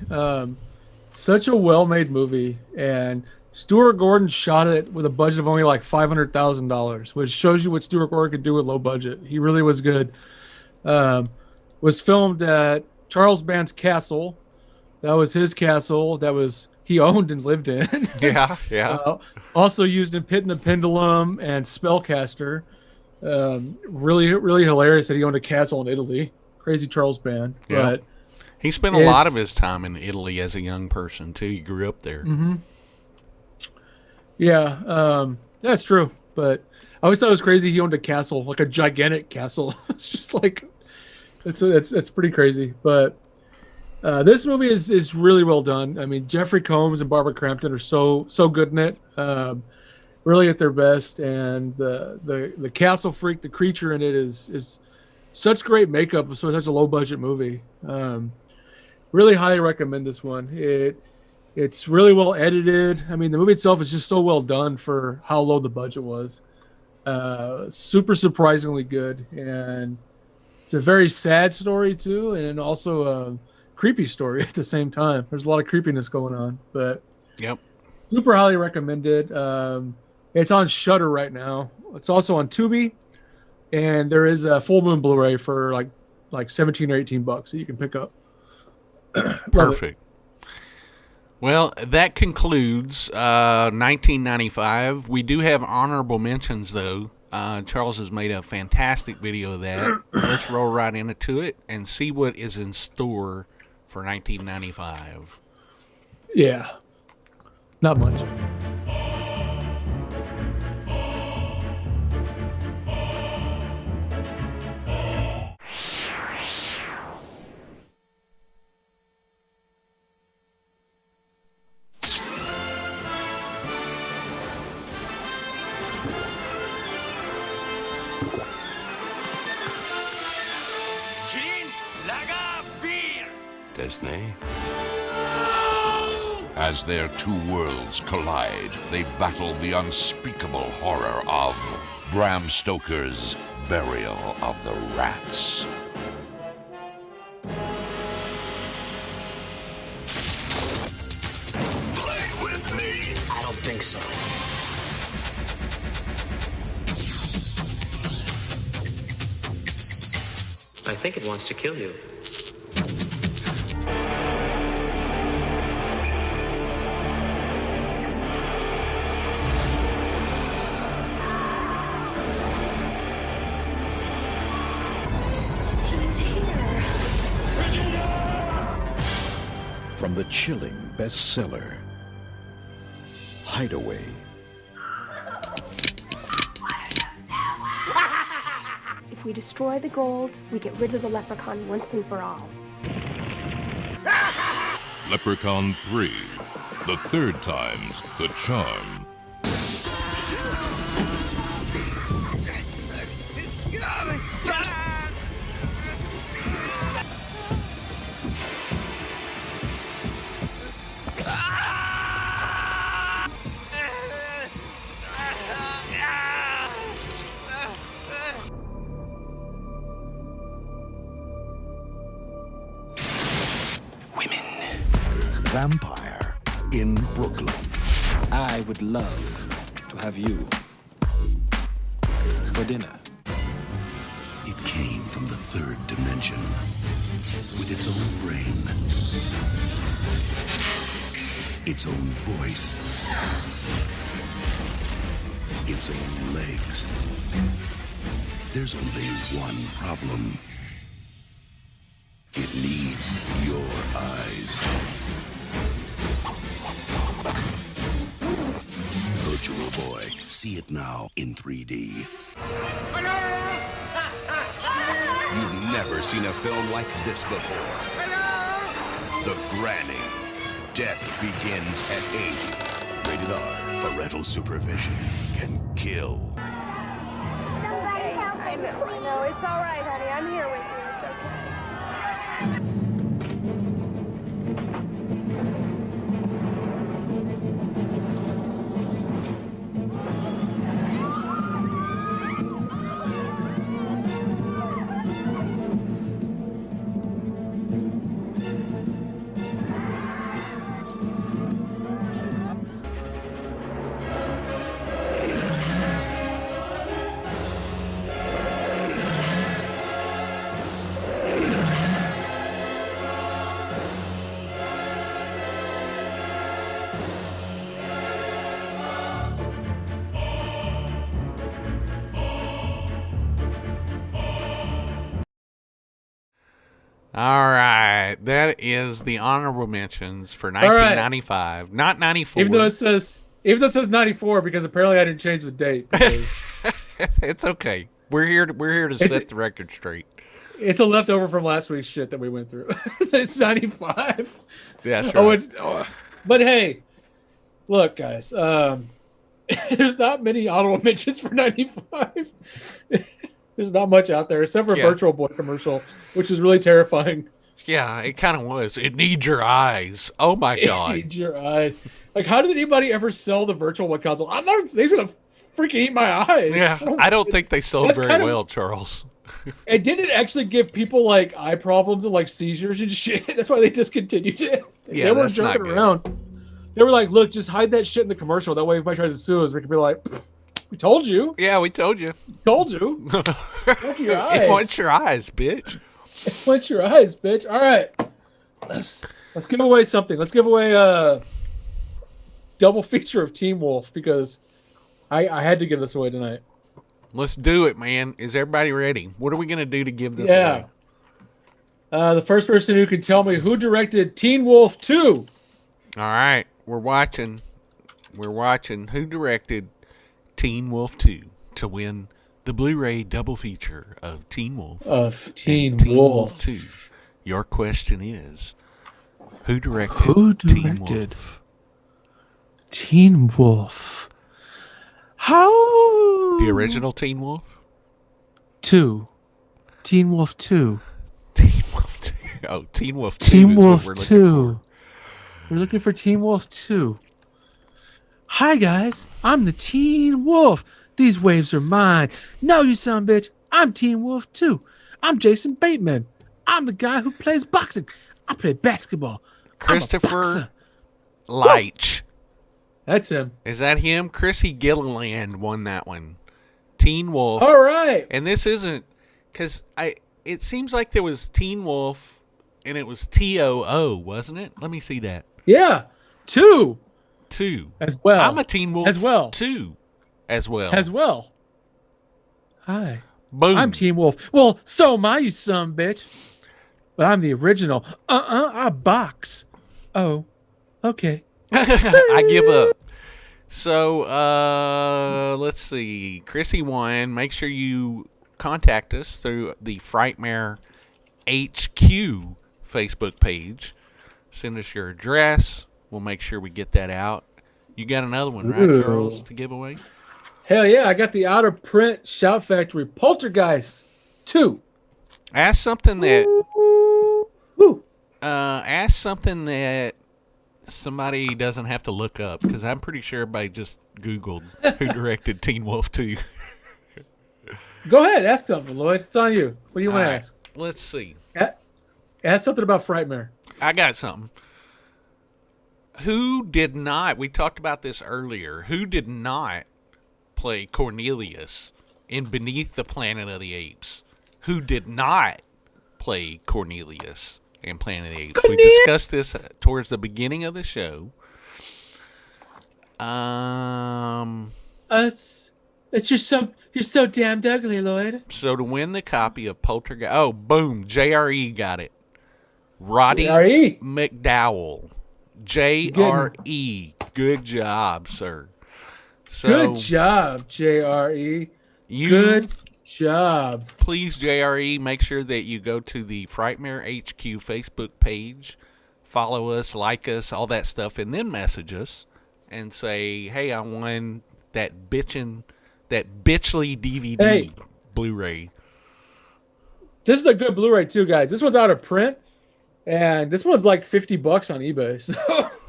Such a well-made movie, and Stuart Gordon shot it with a budget of only like $500,000, which shows you what Stuart Gordon could do with low budget. He really was good. Was filmed at Charles Band's castle. That was his castle. he owned and lived in. Yeah. Also used in Pit and the Pendulum and Spellcaster. Really, really hilarious that he owned a castle in Italy. Crazy Charles Band. Yeah. But he spent a lot of his time in Italy as a young person too. He grew up there. Mm-hmm. Yeah, that's true. But I always thought it was crazy. He owned a castle, like a gigantic castle. It's just like it's pretty crazy. But this movie is really well done. I mean, Jeffrey Combs and Barbara Crampton are so good in it. Really at their best, and the castle freak, the creature in it is such great makeup for such a low budget movie. Really highly recommend this one. It's really well edited. I mean, the movie itself is just so well done for how low the budget was. Super surprisingly good, and it's a very sad story too, and also a creepy story at the same time. There's a lot of creepiness going on, but yep, super highly recommended. It's on Shudder right now. It's also on Tubi, and there is a Full Moon Blu-ray for like $17 or $18 that you can pick up. Perfect. Well, that concludes 1995. We do have honorable mentions, though. Charles has made a fantastic video of that. Let's roll right into it and see what is in store for 1995. Yeah. Not much. Disney. As their two worlds collide, they battle the unspeakable horror of Bram Stoker's Burial of the Rats. Play with me. I don't think so. I think it wants to kill you. From the chilling bestseller, Hideaway. If we destroy the gold, we get rid of the leprechaun once and for all. Leprechaun 3. The third time's the charm. Vampire in Brooklyn. I would love to have you for dinner. It came from the third dimension with its own brain, its own voice, its own legs. There's only one problem. It needs your eyes. Virtual Boy. See it now in 3D. You've never seen a film like this before. The Granny. Death begins at 8. Rated R. Parental supervision can kill. Somebody help him, please. No, it's all right, honey. I'm here with you. It's okay. All right. That is the honorable mentions for 1995, right. Not 94. Even though it says 94, because apparently I didn't change the date. It's okay. We're here to set the record straight. It's a leftover from last week's shit that we went through. It's 95. Yeah, sure. But hey, look, guys. There's not many honorable mentions for 95. There's not much out there except for a Virtual Boy commercial, which is really terrifying. Yeah, it kind of was. It needs your eyes. Oh my god. It needs your eyes. Like, how did anybody ever sell the Virtual Boy console? I'm not. They're gonna freaking eat my eyes. Yeah, I don't think they sold very well, Charles. And didn't it actually give people like eye problems and like seizures and shit? That's why they discontinued it. Yeah, they weren't joking around. They were like, "Look, just hide that shit in the commercial. That way, if anybody tries to sue us, we can be like, we told you. Yeah, we told you. Told you. Told you your eyes. It wants your eyes, bitch. It wants your eyes, bitch. All right, let's give away something. Let's give away a double feature of Teen Wolf because I had to give this away tonight. Let's do it, man. Is everybody ready? What are we gonna do to give this away? The first person who can tell me who directed Teen Wolf 2. All right, we're watching. Who directed Teen Wolf 2 to win the Blu-ray double feature of Teen Wolf. Teen Wolf 2. Your question is, who directed Teen Wolf? How? The original Teen Wolf? 2. Teen Wolf 2. Teen Wolf 2. Oh, Teen Wolf 2 Teen is Wolf what we're 2. looking for. We're looking for Teen Wolf 2. Hi, guys. I'm the Teen Wolf. These waves are mine. No, you son of a bitch. I'm Teen Wolf 2. I'm Jason Bateman. I'm the guy who plays boxing. I play basketball. Christopher Leitch. That's him. Is that him? Chrissy Gilliland won that one. Teen Wolf. All right. And this isn't, because it seems like there was Teen Wolf and it was TOO, wasn't it? Let me see that. Yeah. 2. As well. I'm a Teen Wolf as well. 2 as well. As well. Hi. Boom. I'm Teen Wolf. Well, so am I, you son of a bitch. But I'm the original. I box. Oh. Okay. I give up. So, let's see. Chrissy won. Make sure you contact us through the Frightmare HQ Facebook page. Send us your address. We'll make sure we get that out. You got another one, right, Charles, to give away? Hell yeah. I got the out of print Shout Factory Poltergeist 2. Ask something that somebody doesn't have to look up, because I'm pretty sure everybody just Googled who directed Teen Wolf 2. Go ahead. Ask something, Lloyd. It's on you. What do you want to ask? Let's see. Ask something about Frightmare. I got something. Who did not, we talked about this earlier, who did not play Cornelius in Beneath the Planet of the Apes? Who did not play Cornelius in Planet of the Apes? We discussed this towards the beginning of the show. You're so damned ugly, Lloyd. So to win the copy of Poltergeist, oh, boom, JRE got it. Roddy McDowell. JRE. Good job, sir. So, good job, JRE. Good job. Please, JRE, make sure that you go to the Frightmare HQ Facebook page, follow us, like us, all that stuff, and then message us and say, hey, I won that bitchly DVD Blu-ray. This is a good Blu-ray too, guys. This one's out of print. And this one's like $50 on eBay, so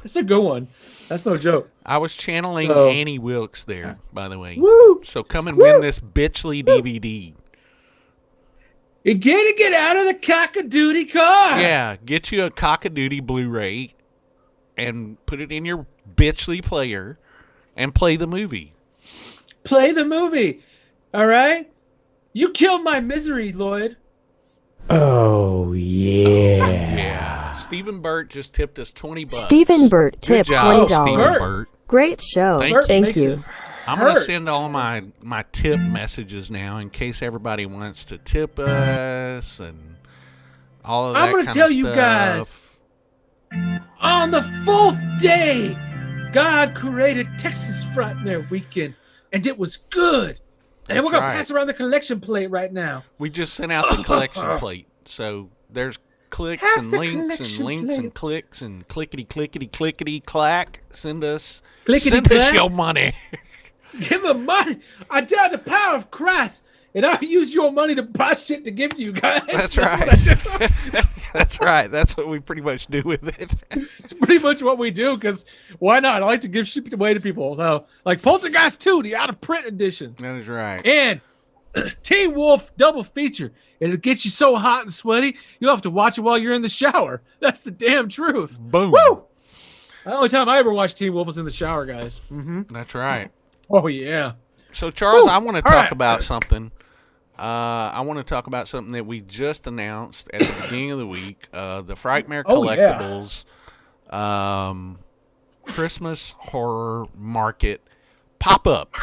it's a good one. That's no joke. I was channeling Annie Wilkes there, by the way. Woo! So come and win this bitchly DVD. You gotta get out of the cock-a-doodie car. Yeah, get you a cock-a-doodie Blu-ray and put it in your bitchly player and play the movie. Play the movie, all right? You killed my misery, Lloyd. Oh, yeah. Yeah. Stephen Burt just tipped us $20. Stephen Burt tipped $20. Stephen Burt. Great show. Thank you. I'm going to send all my tip messages now in case everybody wants to tip us. And All of that I'm going to tell you guys, on the 4th day, God created Texas Frightmare Weekend, and it was good. And we're going to pass around the collection plate right now. We just sent out the collection plate. So there's clicks and links and clicks and clickety clack. Send us your money. Give them money. I dare the power of Christ, and I'll use your money to buy shit to give to you guys. That's right. That's right. That's what we pretty much do with it. It's pretty much what we do, because why not? I like to give shit away to people. So, like Poltergeist 2, the out-of-print edition. That is right. And Teen Wolf double feature. It'll get you so hot and sweaty, you'll have to watch it while you're in the shower. That's the damn truth. Boom. Woo! The only time I ever watched Teen Wolf was in the shower, guys. Mm-hmm. That's right. Oh, yeah. So, Charles, I want to talk about something. I want to talk about something that we just announced at the beginning of the week. The Frightmare Collectibles Christmas Horror Market pop-up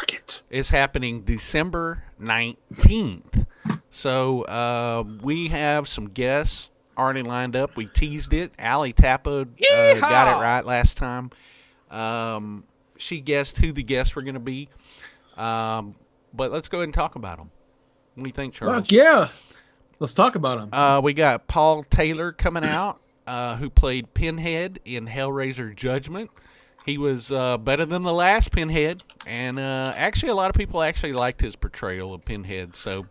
is happening December 19th. So we have some guests already lined up. We teased it. Allie Tappa got it right last time. She guessed who the guests were going to be. But let's go ahead and talk about them. What do you think, Charles? Fuck yeah. Let's talk about them. We got Paul Taylor coming out, who played Pinhead in Hellraiser Judgment. He was better than the last Pinhead, and actually a lot of people actually liked his portrayal of Pinhead. So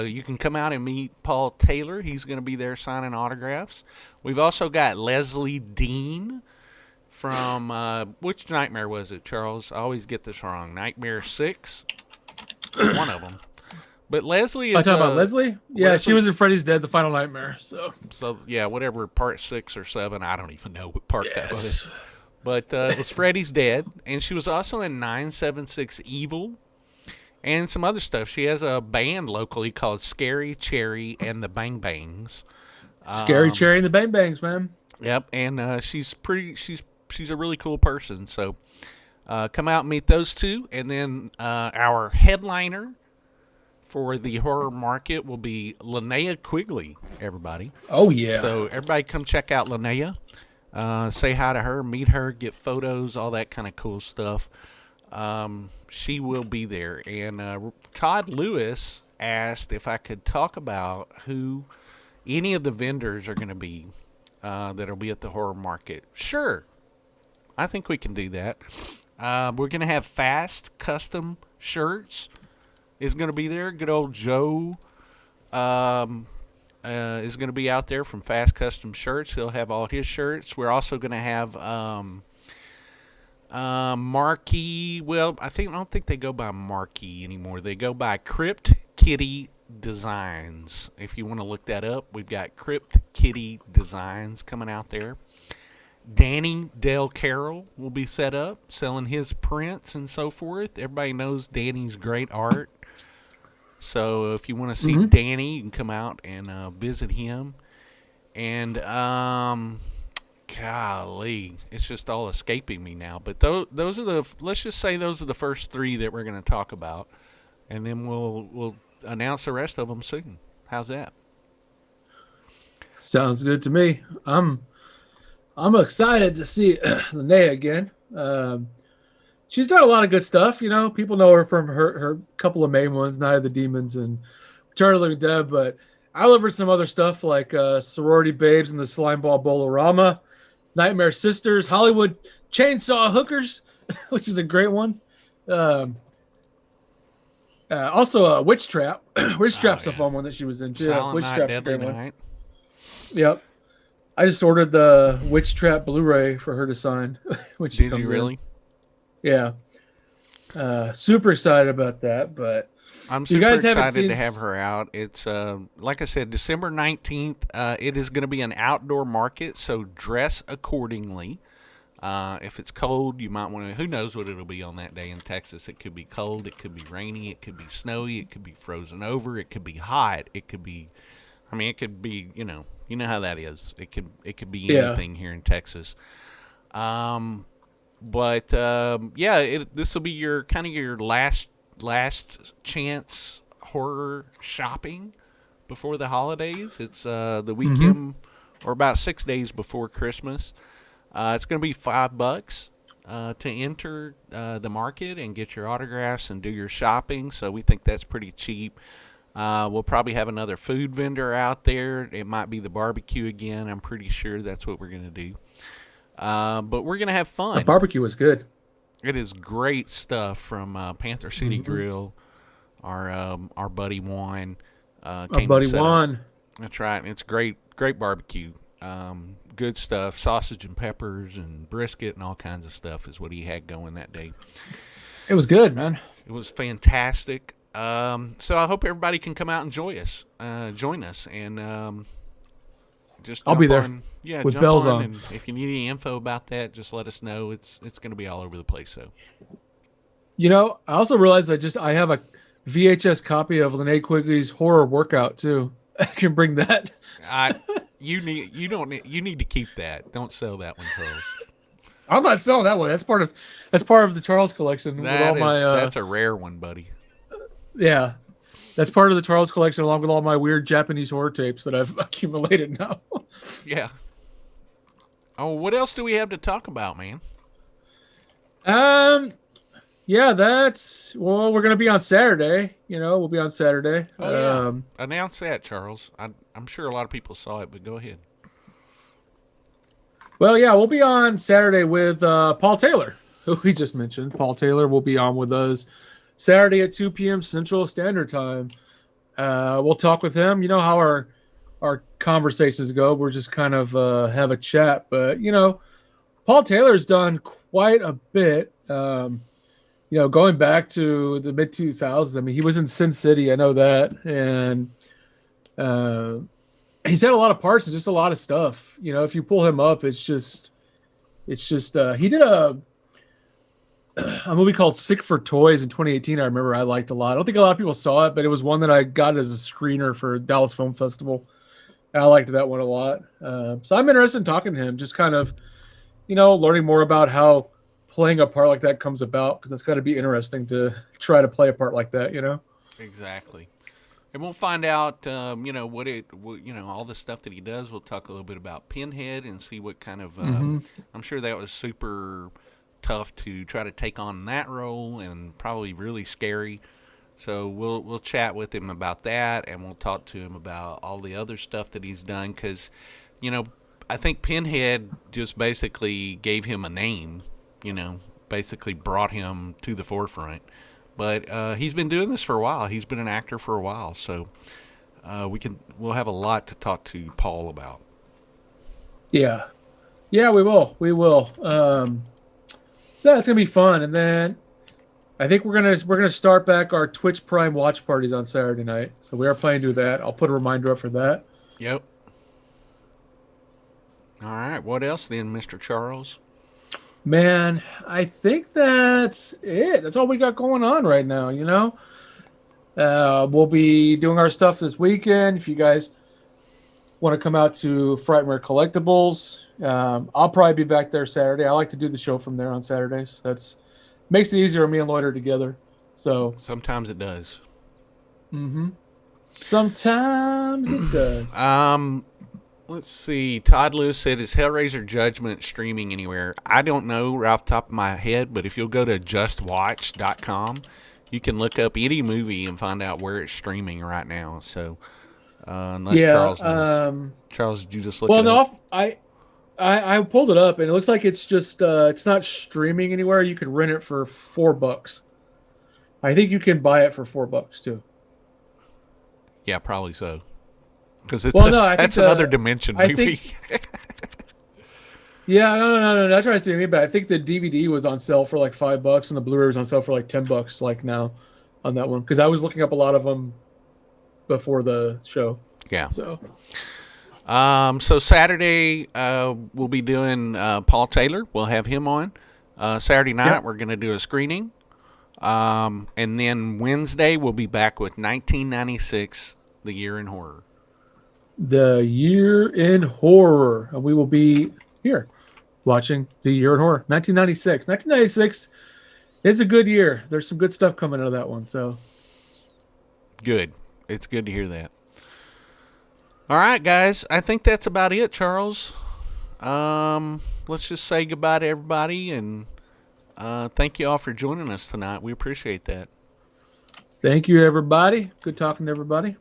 you can come out and meet Paul Taylor. He's going to be there signing autographs. We've also got Leslie Dean from, which Nightmare was it, Charles? I always get this wrong. Nightmare 6? One of them. But Leslie is... talking about Leslie? Yeah, Leslie, she was in Freddy's Dead, The Final Nightmare. So yeah, whatever, part 6 or 7. I don't even know what part that was. But it was Freddy's Dead. And she was also in 976 Evil and some other stuff. She has a band locally called Scary Cherry and the Bang Bangs. Scary Cherry and the Bang Bangs, man. Yep, and she's a really cool person. So come out and meet those two. And then our headliner for the horror market will be Linnea Quigley, everybody. Oh, yeah. So everybody come check out Linnea. Say hi to her, meet her, get photos, all that kind of cool stuff. She will be there. And Todd Lewis asked if I could talk about who any of the vendors are going to be that will be at the horror market. Sure. I think we can do that. We're going to have Fast Custom Shirts is going to be there. Good old Joe is going to be out there from Fast Custom Shirts. He'll have all his shirts. We're also going to have Marquee. Well, I don't think they go by Marquee anymore. They go by Crypt Kitty Designs. If you want to look that up, we've got Crypt Kitty Designs coming out there. Danny Del Carroll will be set up selling his prints and so forth. Everybody knows Danny's great art. So if you want to see Danny, you can come out and visit him. And golly, it's just all escaping me now. But those are let's just say those are the first three that we're going to talk about, and then we'll announce the rest of them soon. How's that? Sounds good to me. I'm excited to see Linnea again. She's done a lot of good stuff, you know. People know her from her couple of main ones, Night of the Demons and Return of the Living Dead, but I love her some other stuff like Sorority Babes and the Slimeball Bolorama, Nightmare Sisters, Hollywood Chainsaw Hookers, which is a great one. Also, Witch Trap. Witch Trap's a fun one that she was in too. Witch Trap's a great one. Yep. I just ordered the Witch Trap Blu-ray for her to sign when she comes in. Did you really? Yeah. Super excited about that, but I'm super excited to have her out. It's like I said, December 19th. It is going to be an outdoor market, so dress accordingly. If it's cold, you might want to. Who knows what it'll be on that day in Texas? It could be cold. It could be rainy. It could be snowy. It could be frozen over. It could be hot. It could be. I mean, it could be. You know how that is. It could be anything here in Texas. But this will be your kind of your last chance horror shopping before the holidays. It's the weekend or about 6 days before Christmas. It's going to be $5 to enter the market and get your autographs and do your shopping. So we think that's pretty cheap. We'll probably have another food vendor out there. It might be the barbecue again. I'm pretty sure that's what we're going to do. But we're going to have fun. The barbecue was good. It is great stuff from Panther City Grill. Our buddy Juan. Our buddy Juan. That's right. It's great barbecue. Good stuff. Sausage and peppers and brisket and all kinds of stuff is what he had going that day. It was good, man. It was fantastic. So I hope everybody can come out and join us, and just I'll be there. With jump bells on. And if you need any info about that, just let us know. It's going to be all over the place. So, I also realized I have a VHS copy of Linnea Quigley's horror workout too. I can bring that. You need to keep that. Don't sell that one, Charles. I'm not selling that one. That's part of the Charles collection. That's a rare one, buddy. Yeah, that's part of the Charles collection, along with all my weird Japanese horror tapes that I've accumulated now. Yeah. Oh, what else do we have to talk about, man? Yeah, we're gonna be on Saturday. We'll be on Saturday. Oh, yeah. Announce that, Charles. I'm sure a lot of people saw it, but go ahead. Well, yeah, we'll be on Saturday with Paul Taylor, who we just mentioned. Paul Taylor will be on with us Saturday at 2 p.m. Central Standard Time. We'll talk with him. You know how our conversations go. We're just kind of have a chat. But, Paul Taylor's done quite a bit. Going back to the mid-2000s. I mean, he was in Sin City. I know that. And he's had a lot of parts and just a lot of stuff. If you pull him up, it's just he did a movie called Sick for Toys in 2018. I remember I liked a lot. I don't think a lot of people saw it, but it was one that I got as a screener for Dallas Film Festival. And I liked that one a lot. So I'm interested in talking to him, just kind of, learning more about how playing a part like that comes about, because that's got to be interesting to try to play a part like that, Exactly. And we'll find out, all the stuff that he does. We'll talk a little bit about Pinhead and see what kind of, I'm sure that was super tough to try to take on that role and probably really scary. So we'll chat with him about that, and we'll talk to him about all the other stuff that he's done, because, I think Pinhead just basically gave him a name, basically brought him to the forefront. But he's been doing this for a while. He's been an actor for a while, so we'll have a lot to talk to Paul about. Yeah, we will. So that's gonna be fun, and then I think we're gonna start back our Twitch Prime watch parties on Saturday night. So we are planning to do that. I'll put a reminder up for that. Yep. All right. What else then, Mr. Charles? Man, I think that's it. That's all we got going on right now, We'll be doing our stuff this weekend. If you guys want to come out to Frightmare Collectibles, I'll probably be back there Saturday. I like to do the show from there on Saturdays. That's makes it easier when me and Lloyd are together. So sometimes it does. Sometimes it does. Let's see. Todd Lewis said, is Hellraiser Judgment streaming anywhere? I don't know right off the top of my head, but if you'll go to justwatch.com, you can look up any movie and find out where it's streaming right now. So, unless Charles knows. Charles, did you just look it up? I pulled it up, and it looks like it's just it's not streaming anywhere. You can rent it for $4. I think you can buy it for $4 too. Yeah, probably so. Because that's another Dimension movie. Yeah, no. Not trying to say me, but I think the DVD was on sale for like $5, and the Blu-ray was on sale for like $10, like now, on that one. Because I was looking up a lot of them before the show. Yeah. So Saturday we'll be doing Paul Taylor. We'll have him on. Saturday night we're going to do a screening, and then Wednesday we'll be back with 1996, The Year in Horror. The Year in Horror. And we will be here watching The Year in Horror. 1996. 1996 is a good year. There's some good stuff coming out of that one. So good. It's good to hear that. All right, guys. I think that's about it, Charles. Let's just say goodbye to everybody, and thank you all for joining us tonight. We appreciate that. Thank you, everybody. Good talking to everybody.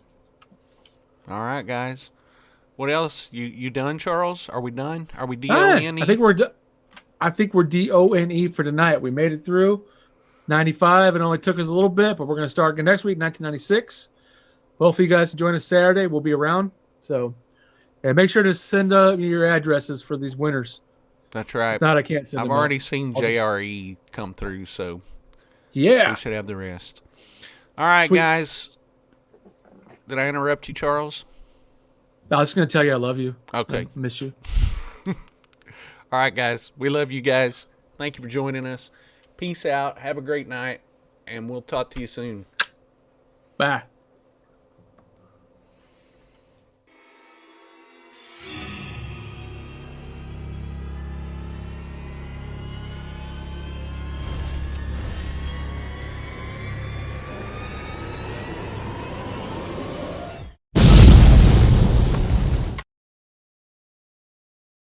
All right, guys. What else? You done, Charles? Are we done? Are we DONE? I think we're DONE for tonight. We made it through 95. It only took us a little bit, but we're going to start again next week, 1996. Hopefully, you guys can join us Saturday. We'll be around. So, and make sure to send your addresses for these winners. That's right. If not, I can't send I've them already out. seen JRE come through, so yeah, we should have the rest. All right, Sweet. guys. Did I interrupt you, Charles? I was just going to tell you I love you. Okay. I miss you. All right, guys. We love you guys. Thank you for joining us. Peace out. Have a great night, and we'll talk to you soon. Bye.